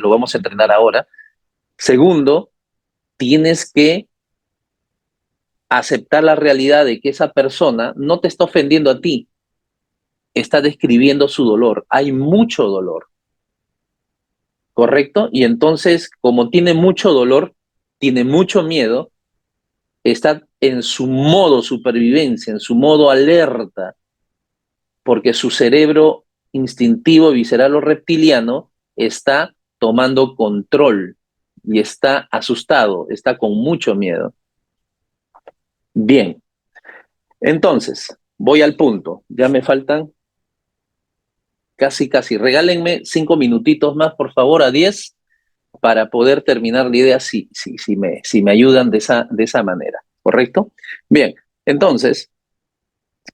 vamos a entrenar ahora. Segundo, tienes que aceptar la realidad de que esa persona no te está ofendiendo a ti, está describiendo su dolor. Hay mucho dolor, ¿correcto? Y entonces, como tiene mucho dolor, tiene mucho miedo, está en su modo supervivencia, en su modo alerta, porque su cerebro instintivo, visceral o reptiliano está tomando control y está asustado, está con mucho miedo. Bien, entonces, voy al punto. Ya me faltan casi. Regálenme 5 minutitos más, por favor, a 10, para poder terminar la idea si me ayudan de esa manera, ¿correcto? Bien, entonces,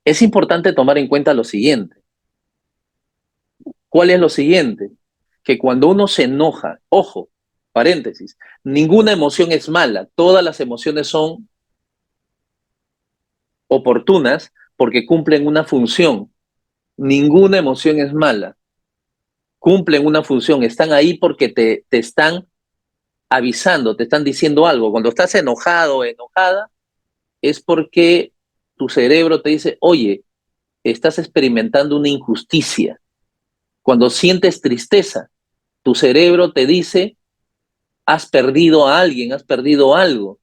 es importante tomar en cuenta lo siguiente. ¿Cuál es lo siguiente? Que cuando uno se enoja, ojo, paréntesis, ninguna emoción es mala, todas las emociones son oportunas porque cumplen una función. Ninguna emoción es mala, cumplen una función, están ahí porque te están avisando, te están diciendo algo. Cuando estás enojado o enojada, es porque tu cerebro te dice, oye, estás experimentando una injusticia. Cuando sientes tristeza, tu cerebro te dice, has perdido a alguien, has perdido algo.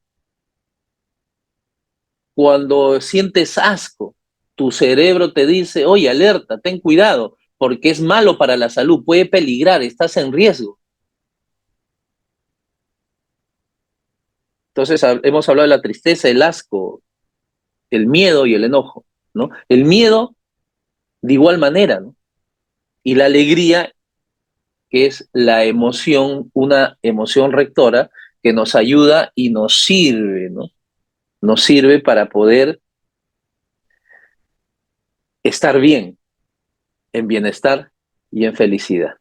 Cuando sientes asco, tu cerebro te dice, oye, alerta, ten cuidado, porque es malo para la salud, puede peligrar, estás en riesgo. Entonces, hemos hablado de la tristeza, el asco, el miedo y el enojo, ¿no? El miedo, de igual manera, ¿no? Y la alegría, que es la emoción, una emoción rectora que nos ayuda y nos sirve, ¿no? Nos sirve para poder estar bien, en bienestar y en felicidad.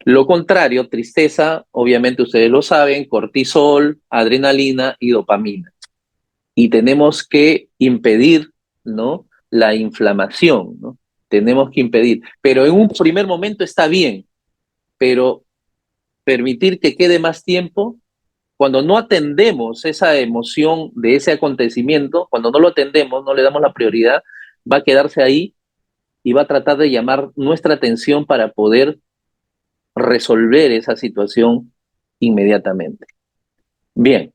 Lo contrario, tristeza, obviamente ustedes lo saben, cortisol, adrenalina y dopamina. Y tenemos que impedir, ¿no? La inflamación, ¿no? Tenemos que impedir. Pero en un primer momento está bien, pero permitir que quede más tiempo, cuando no atendemos esa emoción de ese acontecimiento, cuando no lo atendemos, no le damos la prioridad, va a quedarse ahí y va a tratar de llamar nuestra atención para poder resolver esa situación inmediatamente. Bien,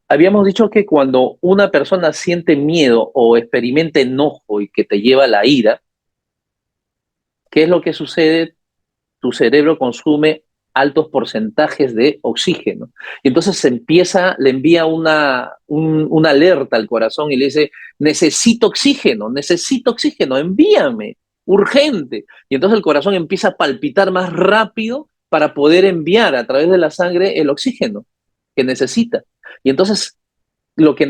habíamos dicho que cuando una persona siente miedo o experimenta enojo y que te lleva a la ira, ¿qué es lo que sucede? Tu cerebro consume altos porcentajes de oxígeno. Y entonces le envía una alerta al corazón y le dice, necesito oxígeno, envíame, urgente. Y entonces el corazón empieza a palpitar más rápido para poder enviar a través de la sangre el oxígeno que necesita. Y entonces lo que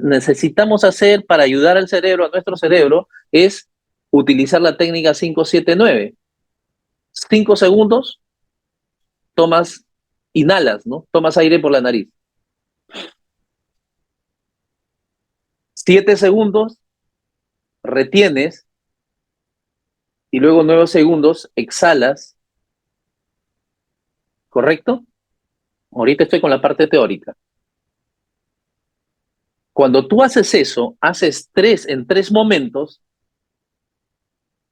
necesitamos hacer para ayudar al cerebro, a nuestro cerebro, es utilizar la técnica 5-7-9. 5 segundos, tomas, inhalas, ¿no? Tomas aire por la nariz. 7 segundos, retienes. y luego 9 segundos exhalas, ¿correcto? Ahorita estoy con la parte teórica. Cuando tú haces eso, haces en tres momentos,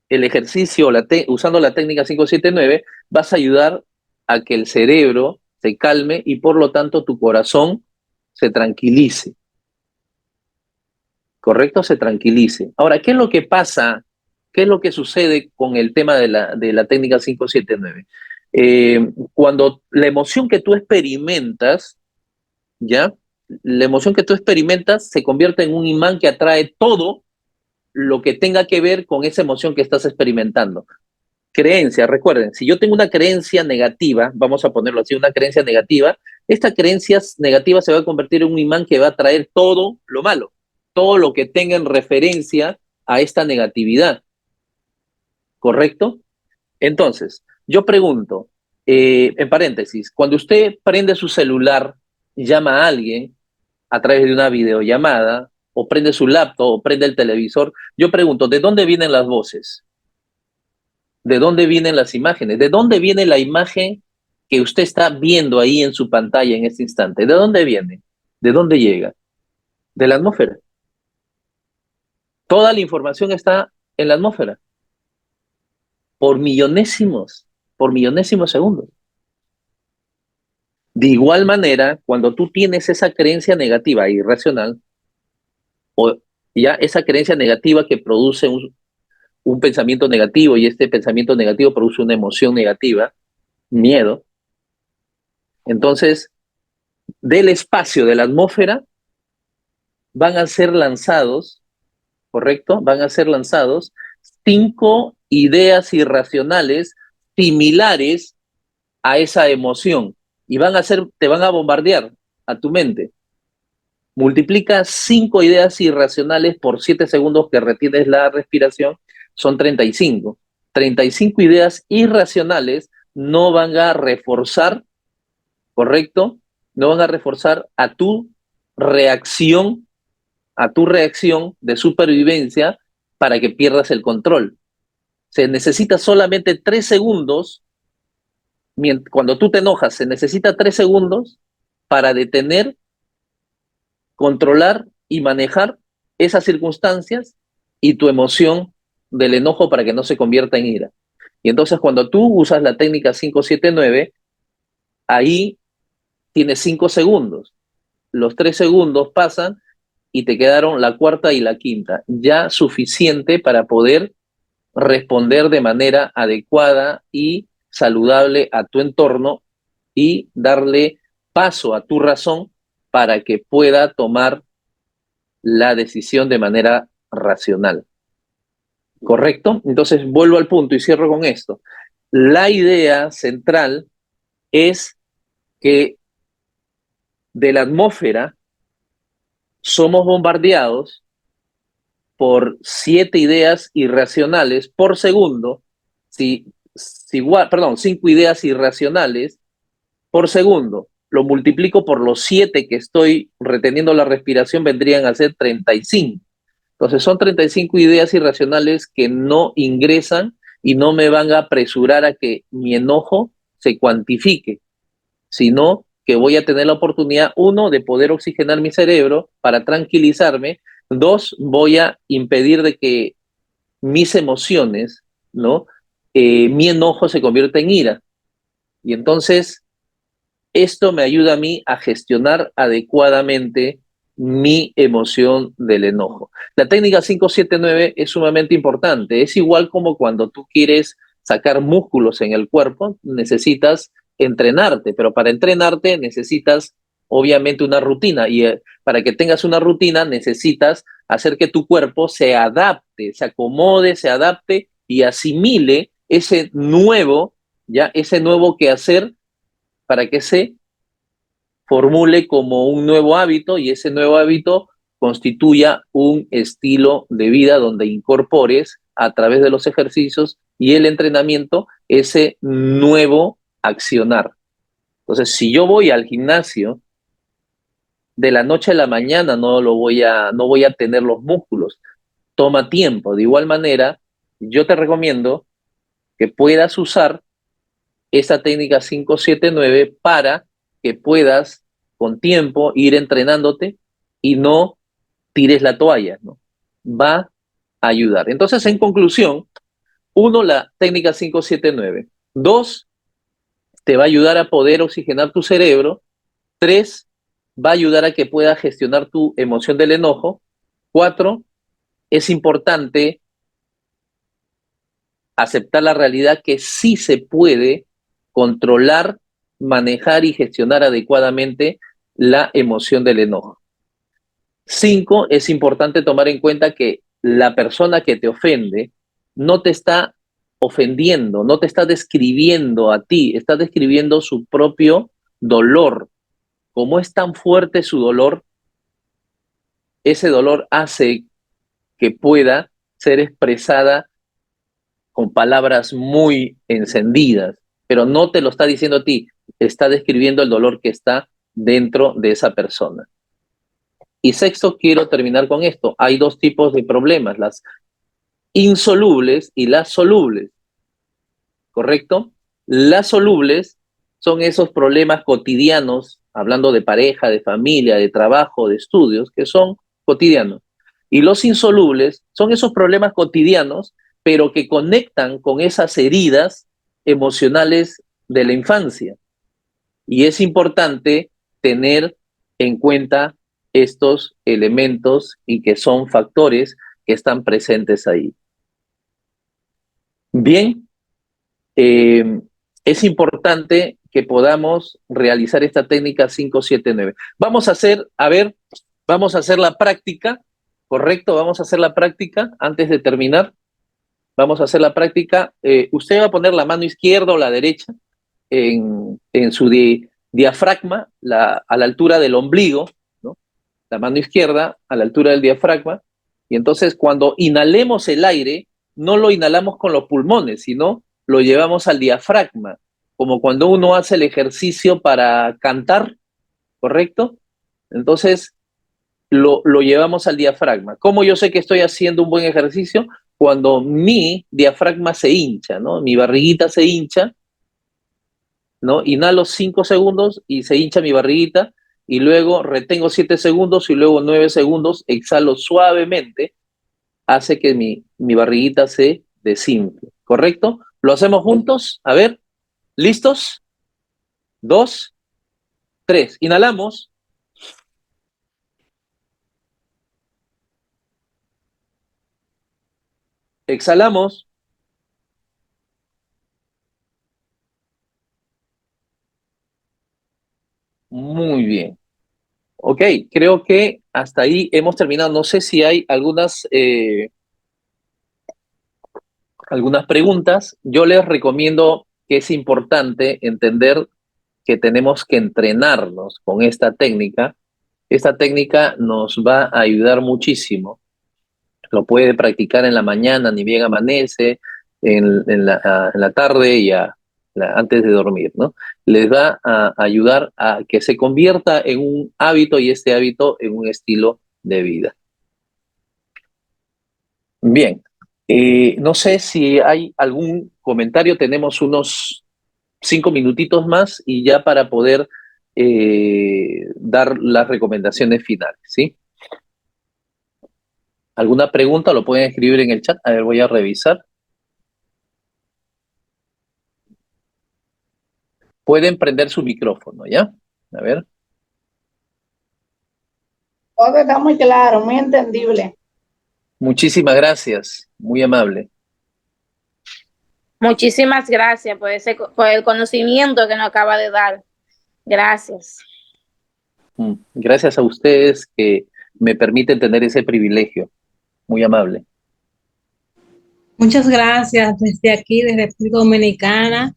el ejercicio usando la técnica 5-7-9, vas a ayudar a que el cerebro se calme y por lo tanto tu corazón se tranquilice. ¿Correcto? Se tranquilice. Ahora, ¿qué es lo que pasa? ¿Qué es lo que sucede con el tema de la técnica 5-7-9? Cuando la emoción que tú experimentas, ¿ya? La emoción que tú experimentas se convierte en un imán que atrae todo lo que tenga que ver con esa emoción que estás experimentando. Creencia, recuerden, si yo tengo una creencia negativa, vamos a ponerlo así, una creencia negativa, esta creencia negativa se va a convertir en un imán que va a traer todo lo malo, todo lo que tenga en referencia a esta negatividad, ¿correcto? Entonces, yo pregunto, en paréntesis, cuando usted prende su celular, llama a alguien a través de una videollamada, o prende su laptop, o prende el televisor, yo pregunto, ¿de dónde vienen las voces? ¿De dónde vienen las imágenes? ¿De dónde viene la imagen que usted está viendo ahí en su pantalla en este instante? ¿De dónde viene? ¿De dónde llega? De la atmósfera. Toda la información está en la atmósfera por millonésimos segundos. De igual manera, cuando tú tienes esa creencia negativa e irracional, o ya esa creencia negativa que produce un pensamiento negativo y este pensamiento negativo produce una emoción negativa, miedo, entonces del espacio de la atmósfera van a ser lanzados, ¿correcto? Van a ser lanzados 5 ideas irracionales similares a esa emoción y te van a bombardear a tu mente. Multiplica 5 ideas irracionales por 7 segundos que retienes la respiración, son 35. 35 ideas irracionales no van a reforzar, ¿correcto? No van a reforzar a tu reacción de supervivencia para que pierdas el control. Se necesita solamente 3 segundos, cuando tú te enojas, se necesita 3 segundos para detener, controlar y manejar esas circunstancias y tu emoción del enojo para que no se convierta en ira. Y entonces cuando tú usas la técnica 5-7-9, ahí tienes 5 segundos. Los 3 segundos pasan y te quedaron la cuarta y la quinta, ya suficiente para poder responder de manera adecuada y saludable a tu entorno y darle paso a tu razón para que pueda tomar la decisión de manera racional. ¿Correcto? Entonces vuelvo al punto y cierro con esto. La idea central es que de la atmósfera somos bombardeados por 7 ideas irracionales por segundo, perdón, 5 ideas irracionales por segundo, lo multiplico por los 7 que estoy reteniendo la respiración, vendrían a ser 35. Entonces son 35 ideas irracionales que no ingresan y no me van a apresurar a que mi enojo se cuantifique, sino que voy a tener la oportunidad, uno, de poder oxigenar mi cerebro para tranquilizarme, dos, voy a impedir de que mis emociones, ¿no? Mi enojo se convierta en ira. Y entonces esto me ayuda a mí a gestionar adecuadamente mi emoción del enojo. La técnica 5-7-9 es sumamente importante. Es igual como cuando tú quieres sacar músculos en el cuerpo, necesitas entrenarte, pero para entrenarte necesitas obviamente una rutina y para que tengas una rutina necesitas hacer que tu cuerpo se adapte, se acomode, se adapte y asimile ese nuevo quehacer para que se formule como un nuevo hábito y ese nuevo hábito constituya un estilo de vida donde incorpores a través de los ejercicios y el entrenamiento ese nuevo accionar. Entonces, si yo voy al gimnasio de la noche a la mañana no voy a tener los músculos. Toma tiempo. De igual manera, yo te recomiendo que puedas usar esta técnica 579 para que puedas con tiempo ir entrenándote y no tires la toalla, ¿no? Va a ayudar. Entonces, en conclusión, uno, la técnica 579. Dos, te va a ayudar a poder oxigenar tu cerebro. Tres, va a ayudar a que puedas gestionar tu emoción del enojo. Cuatro, es importante aceptar la realidad que sí se puede controlar, manejar y gestionar adecuadamente la emoción del enojo. Cinco, es importante tomar en cuenta que la persona que te ofende no te está ofendiendo, no te está describiendo a ti, está describiendo su propio dolor. Como es tan fuerte su dolor, ese dolor hace que pueda ser expresada con palabras muy encendidas, pero no te lo está diciendo a ti, está describiendo el dolor que está dentro de esa persona. Y sexto, quiero terminar con esto. Hay dos tipos de problemas, las insolubles y las solubles, ¿correcto? Las solubles son esos problemas cotidianos, hablando de pareja, de familia, de trabajo, de estudios, que son cotidianos. Y los insolubles son esos problemas cotidianos, pero que conectan con esas heridas emocionales de la infancia. Y es importante tener en cuenta estos elementos y que son factores que están presentes ahí. Bien, es importante que podamos realizar esta técnica 579. Vamos a hacer, vamos a hacer la práctica, ¿correcto? Vamos a hacer la práctica antes de terminar. Vamos a hacer la práctica. Usted va a poner la mano izquierda o la derecha en su diafragma, a la altura del ombligo, ¿no? La mano izquierda a la altura del diafragma. Y entonces cuando inhalemos el aire, no lo inhalamos con los pulmones, sino lo llevamos al diafragma, como cuando uno hace el ejercicio para cantar, ¿correcto? Entonces lo llevamos al diafragma. ¿Cómo yo sé que estoy haciendo un buen ejercicio? Cuando mi diafragma se hincha, ¿no? Mi barriguita se hincha, ¿no? Inhalo 5 segundos y se hincha mi barriguita, y luego retengo 7 segundos y luego 9 segundos, exhalo suavemente, hace que mi barriguita se desinfle, ¿correcto? ¿Lo hacemos juntos? A ver, ¿listos? 2, 3. Inhalamos. Exhalamos. Muy bien. Ok, creo que hasta ahí hemos terminado. No sé si hay algunas preguntas. Yo les recomiendo que es importante entender que tenemos que entrenarnos con esta técnica. Esta técnica nos va a ayudar muchísimo. Lo puede practicar en la mañana, ni bien amanece, en la tarde y antes de dormir, ¿no? Les va a ayudar a que se convierta en un hábito y este hábito en un estilo de vida. Bien, no sé si hay algún comentario, tenemos unos 5 minutitos más y ya para poder dar las recomendaciones finales, ¿sí? ¿Alguna pregunta? Lo pueden escribir en el chat. A ver, voy a revisar. Pueden prender su micrófono, ¿ya? A ver. Todo está muy claro, muy entendible. Muchísimas gracias. Muy amable. Muchísimas gracias por el conocimiento que nos acaba de dar. Gracias. Gracias a ustedes que me permiten tener ese privilegio. Muy amable. Muchas gracias desde aquí, desde República Dominicana.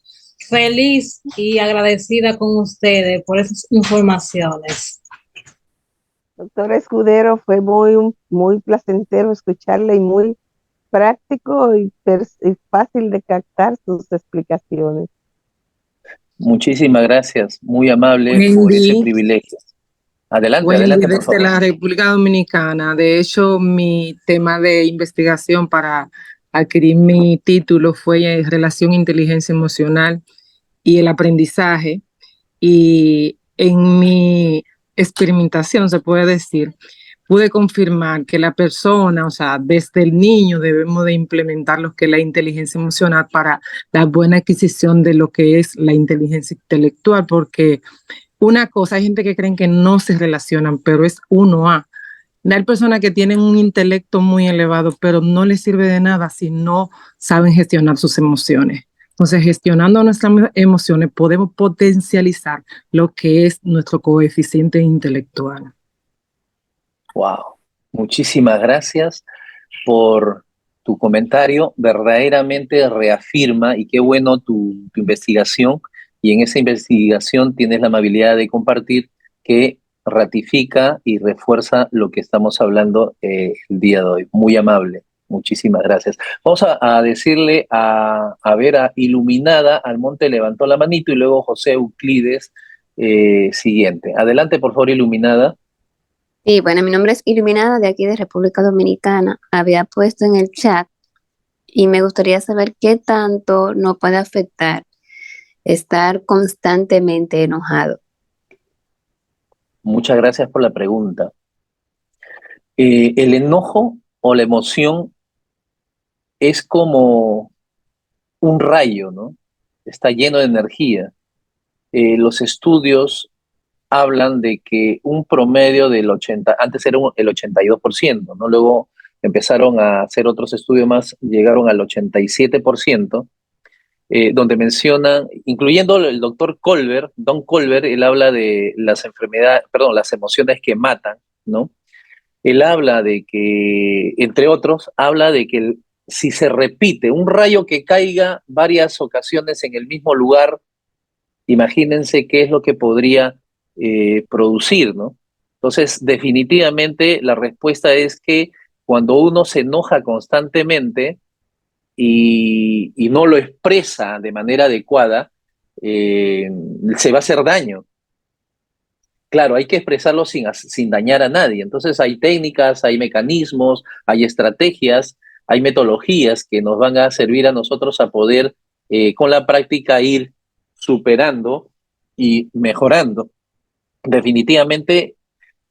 Feliz y agradecida con ustedes por esas informaciones. Doctora Escudero, fue muy placentero escucharle y muy práctico y fácil de captar sus explicaciones. Muchísimas gracias. Muy amable por ese privilegio. Adelante, adelante, por favor. Desde la República Dominicana. De hecho, mi tema de investigación para adquirí mi título fue en relación a inteligencia emocional y el aprendizaje. Y en mi experimentación, se puede decir, pude confirmar que la persona, o sea, desde el niño debemos de implementar lo que es la inteligencia emocional para la buena adquisición de lo que es la inteligencia intelectual, porque una cosa, hay gente que creen que no se relacionan, pero es uno a. Hay personas que tienen un intelecto muy elevado, pero no les sirve de nada si no saben gestionar sus emociones. Entonces, gestionando nuestras emociones, podemos potencializar lo que es nuestro coeficiente intelectual. Wow, muchísimas gracias por tu comentario. Verdaderamente reafirma, y qué bueno tu investigación, y en esa investigación tienes la amabilidad de compartir que ratifica y refuerza lo que estamos hablando el día de hoy. Muy amable. Muchísimas gracias. Vamos a decirle a Vera Iluminada Almonte levantó la manito y luego José Euclides siguiente. Adelante, por favor, Iluminada. Sí, bueno, mi nombre es Iluminada de aquí de República Dominicana. Había puesto en el chat y me gustaría saber qué tanto nos puede afectar estar constantemente enojado. Muchas gracias por la pregunta. El enojo o la emoción es como un rayo, ¿no? Está lleno de energía. Los estudios hablan de que un promedio del 80, antes era el 82%, ¿no? Luego empezaron a hacer otros estudios más, llegaron al 87%, donde mencionan, incluyendo el doctor Colbert, Don Colbert, él habla de las enfermedades, perdón, las emociones que matan, ¿no? Él habla de que, entre otros, habla de que si se repite un rayo que caiga varias ocasiones en el mismo lugar, imagínense qué es lo que podría producir, ¿no? Entonces, definitivamente la respuesta es que cuando uno se enoja constantemente y no lo expresa de manera adecuada, se va a hacer daño. Claro, hay que expresarlo sin dañar a nadie. Entonces hay técnicas, hay mecanismos, hay estrategias, hay metodologías que nos van a servir a nosotros a poder con la práctica ir superando y mejorando. Definitivamente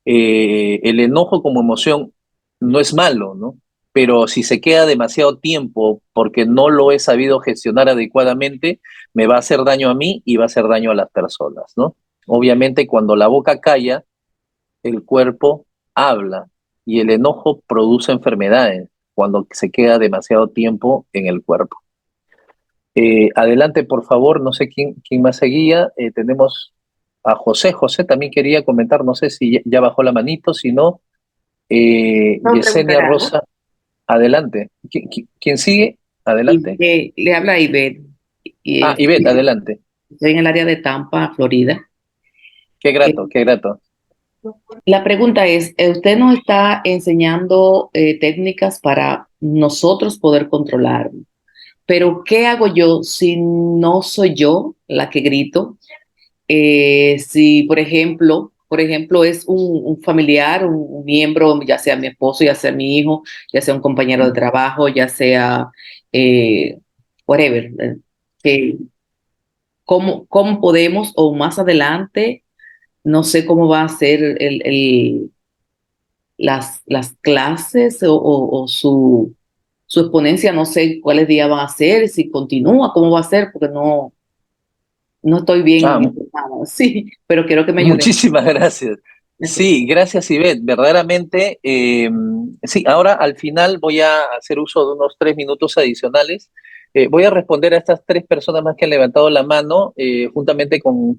el enojo como emoción no es malo, ¿no? Pero si se queda demasiado tiempo porque no lo he sabido gestionar adecuadamente, me va a hacer daño a mí y va a hacer daño a las personas, ¿no? Obviamente, cuando la boca calla, el cuerpo habla y el enojo produce enfermedades cuando se queda demasiado tiempo en el cuerpo. Adelante, por favor, no sé quién más seguía. Tenemos a José. José también quería comentar, no sé si ya bajó la manito, si no, Yesenia Rosa, adelante. ¿Quién sigue? Adelante. Le habla Ivette. Ivette, adelante. Estoy en el área de Tampa, Florida. Qué grato, qué grato. La pregunta es, usted nos está enseñando técnicas para nosotros poder controlar, pero ¿qué hago yo si no soy yo la que grito? Si, por ejemplo, es un familiar, un miembro, ya sea mi esposo, ya sea mi hijo, ya sea un compañero de trabajo, ya sea whatever, ¿cómo podemos, o más adelante, no sé cómo va a ser las clases o su exponencia, no sé cuáles días van a ser, si continúa, cómo va a ser, porque no estoy bien informada, sí, pero quiero que me ayuden. Muchísimas gracias. Sí, gracias, Ivette. Verdaderamente, sí, ahora al final voy a hacer uso de unos 3 minutos adicionales. Voy a responder a estas 3 personas más que han levantado la mano, juntamente con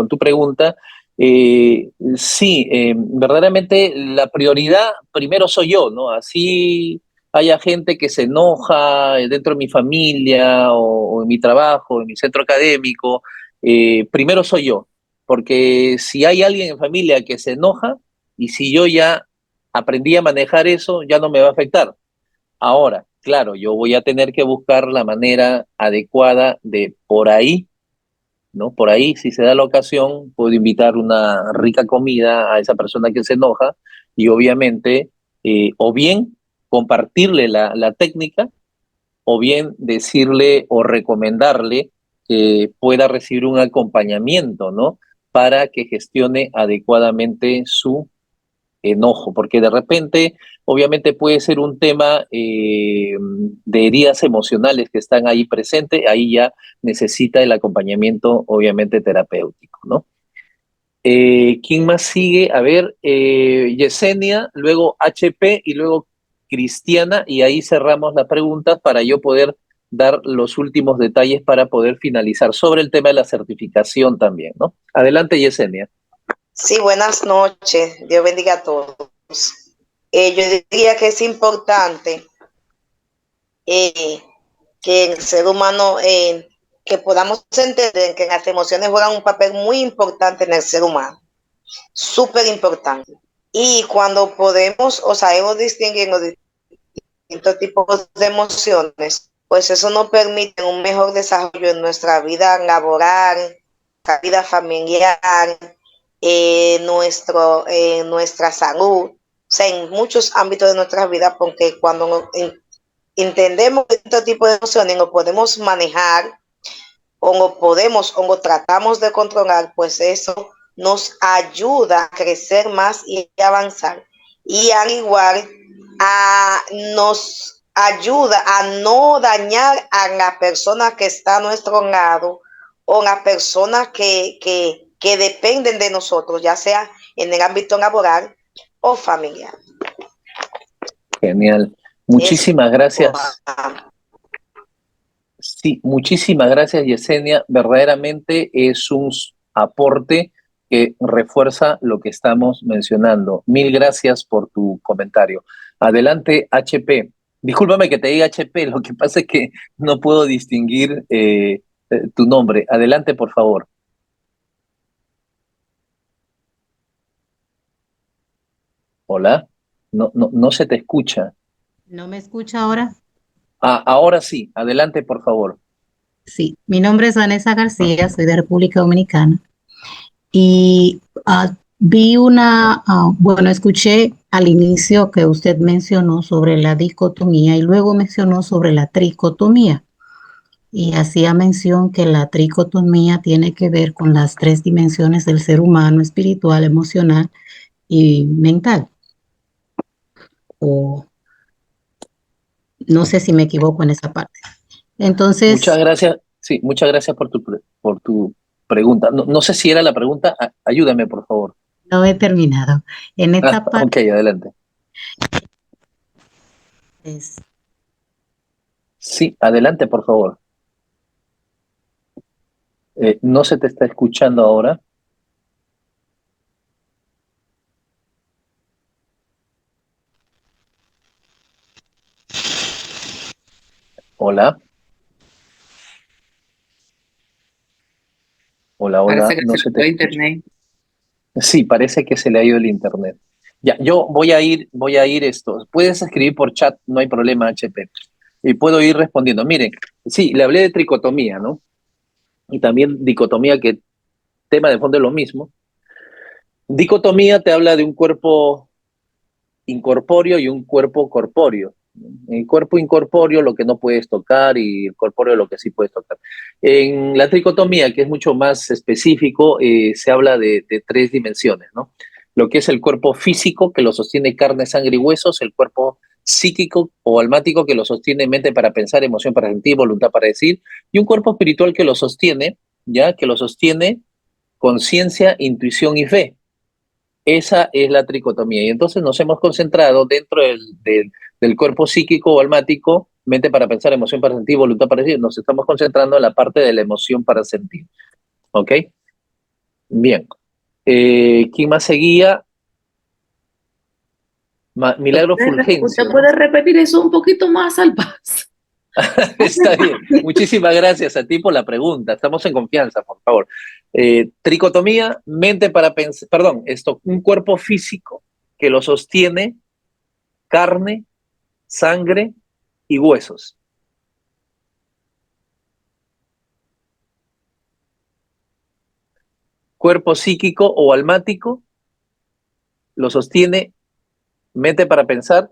tu pregunta. Sí, verdaderamente la prioridad primero soy yo, ¿no? Así haya gente que se enoja dentro de mi familia o en mi trabajo, en mi centro académico, primero soy yo, porque si hay alguien en familia que se enoja y si yo ya aprendí a manejar eso, ya no me va a afectar. Ahora, claro, yo voy a tener que buscar la manera adecuada de por ahí, ¿no? Por ahí, si se da la ocasión, puedo invitar una rica comida a esa persona que se enoja y obviamente, o bien compartirle la técnica, o bien decirle o recomendarle que pueda recibir un acompañamiento, ¿no? Para que gestione adecuadamente su enojo, porque de repente, obviamente puede ser un tema de heridas emocionales que están ahí presentes, ahí ya necesita el acompañamiento, obviamente, terapéutico, ¿no? ¿Quién más sigue? A ver, Yesenia, luego HP y luego Cristiana, y ahí cerramos las preguntas para yo poder dar los últimos detalles para poder finalizar sobre el tema de la certificación también, ¿no? Adelante, Yesenia. Sí, buenas noches. Dios bendiga a todos. Yo diría que es importante que el ser humano, que podamos entender que las emociones juegan un papel muy importante en el ser humano, súper importante. Y cuando podemos o sabemos distinguir los distintos tipos de emociones, pues eso nos permite un mejor desarrollo en nuestra vida laboral, nuestra vida familiar, nuestra salud, o sea, en muchos ámbitos de nuestra vida, porque cuando entendemos este tipo de emociones, lo podemos manejar o lo tratamos de controlar, pues eso nos ayuda a crecer más y avanzar. Y al igual, nos ayuda a no dañar a la persona que está a nuestro lado o las personas que dependen de nosotros, ya sea en el ámbito laboral o familiar. Genial. Muchísimas gracias. Sí, muchísimas gracias, Yesenia. Verdaderamente es un aporte que refuerza lo que estamos mencionando. Mil gracias por tu comentario. Adelante, HP. Discúlpame que te diga HP, lo que pasa es que no puedo distinguir tu nombre. Adelante, por favor. Hola. No se te escucha. ¿No me escucha ahora? Ahora sí. Adelante, por favor. Sí, mi nombre es Vanessa García, soy de República Dominicana y escuché al inicio que usted mencionó sobre la dicotomía y luego mencionó sobre la tricotomía y hacía mención que la tricotomía tiene que ver con las tres dimensiones del ser humano, espiritual, emocional y mental. O no sé si me equivoco en esa parte. Entonces, muchas gracias. Sí, muchas gracias por tu pregunta. No sé si era la pregunta. Ayúdame, por favor. no he terminado. En esta parte. Ok, adelante. Sí, adelante, por favor. No se te está escuchando ahora. Hola. Hola. Parece que No se se fue te internet. Sí, parece que se le ha ido el internet. Ya, yo voy a ir esto. Puedes escribir por chat, no hay problema, HP. Y puedo ir respondiendo. Miren, sí, le hablé de tricotomía, ¿no? Y también dicotomía, que tema de fondo es lo mismo. Dicotomía te habla de un cuerpo incorpóreo y un cuerpo corpóreo. El cuerpo incorpóreo, lo que no puedes tocar, y el corpóreo, lo que sí puedes tocar. En la tricotomía, que es mucho más específico, se habla de tres dimensiones, ¿no? Lo que es el cuerpo físico, que lo sostiene carne, sangre y huesos, el cuerpo psíquico o almático, que lo sostiene mente para pensar, emoción para sentir, voluntad para decir, y un cuerpo espiritual que lo sostiene, ¿ya? Que lo sostiene conciencia, intuición y fe. Esa es la tricotomía. Y entonces nos hemos concentrado dentro del cuerpo psíquico o almático, mente para pensar, emoción para sentir, voluntad para decir. Nos estamos concentrando en la parte de la emoción para sentir. ¿Ok? Bien. ¿Quién más seguía? Milagro Fulgencio. ¿Usted puede repetir eso un poquito más al paso? Está bien. Muchísimas gracias a ti por la pregunta. Estamos en confianza, por favor. Tricotomía, mente para pensar, un cuerpo físico que lo sostiene carne, sangre y huesos. Cuerpo psíquico o almático lo sostiene mente para pensar,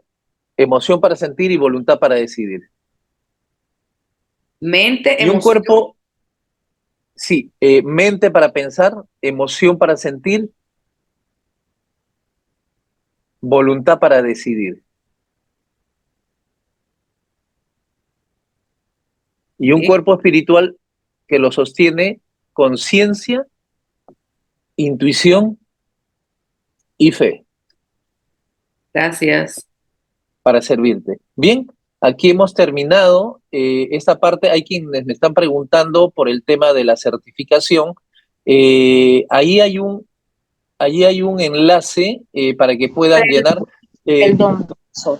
emoción para sentir y voluntad para decidir. Mente, Y un emoción. cuerpo, sí, mente para pensar, emoción para sentir, voluntad para decidir. Y un Ok, cuerpo espiritual que lo sostiene conciencia, intuición y fe gracias. para servirte. Bien, aquí hemos terminado esta parte. Hay quienes me están preguntando por el tema de la certificación. Ahí hay un enlace para que puedan llenar. Perdón, profesor.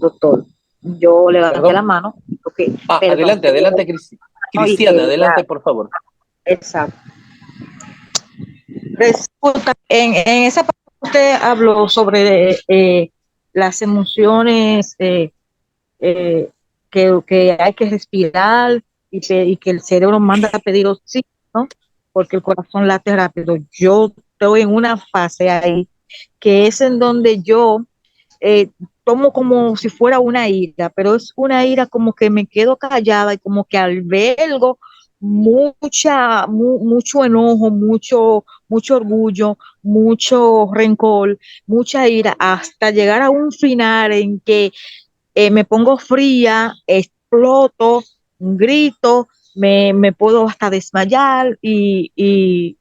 Doctor, yo levanté la Perdón. mano, porque, perdón, Adelante, adelante, y Cristiana, que adelante, ya, por favor. exacto. Resulta, en esa parte usted habló sobre las emociones eh, que hay que respirar y que el cerebro manda a pedir oxígeno, ¿no? Porque el corazón late rápido. Yo estoy en una fase ahí que es en donde yo eh, tomo como si fuera una ira, pero es una ira como que me quedo callada y como que albergo mucho enojo, mucho orgullo, mucho rencor, mucha ira, hasta llegar a un final en que me pongo fría, exploto, grito, me puedo hasta desmayar y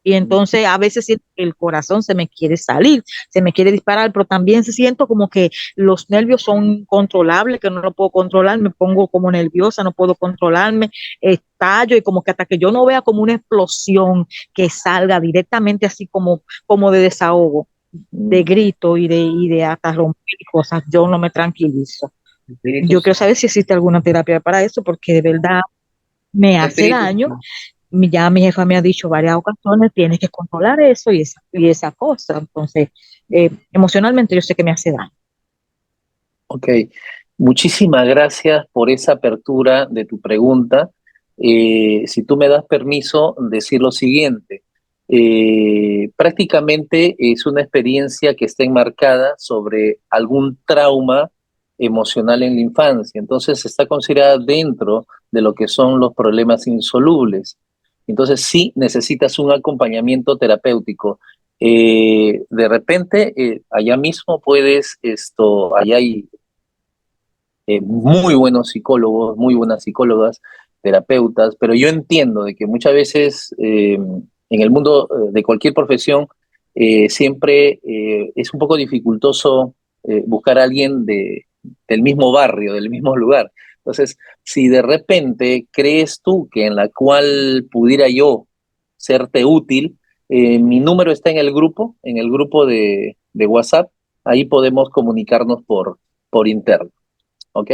entonces a veces siento que el corazón se me quiere salir, se me quiere disparar, pero también siento como que los nervios son incontrolables, que no lo puedo controlar, me pongo como nerviosa, no puedo controlarme, estallo y como que hasta que yo no vea como una explosión que salga directamente así como de desahogo, de grito y de hasta romper cosas, yo no me tranquilizo. Yo quiero saber si existe alguna terapia para eso, porque de verdad me hace Espíritu. daño. Ya mi jefa me ha dicho varias ocasiones, tienes que controlar eso y esa cosa. Entonces, emocionalmente yo sé que me hace daño. Ok, muchísimas gracias por esa apertura de tu pregunta. Si tú me das permiso, decir lo siguiente. Prácticamente es una experiencia que está enmarcada sobre algún trauma emocional en la infancia, entonces está considerada dentro de lo que son los problemas insolubles. Entonces sí necesitas un acompañamiento terapéutico. De repente, allá mismo allá hay muy buenos psicólogos, muy buenas psicólogas, terapeutas, pero yo entiendo de que muchas veces en el mundo de cualquier profesión siempre es un poco dificultoso buscar a alguien del mismo barrio, del mismo lugar. Entonces, si de repente crees tú que en la cual pudiera yo serte útil, mi número está en el grupo de WhatsApp, ahí podemos comunicarnos por interno. ¿Ok?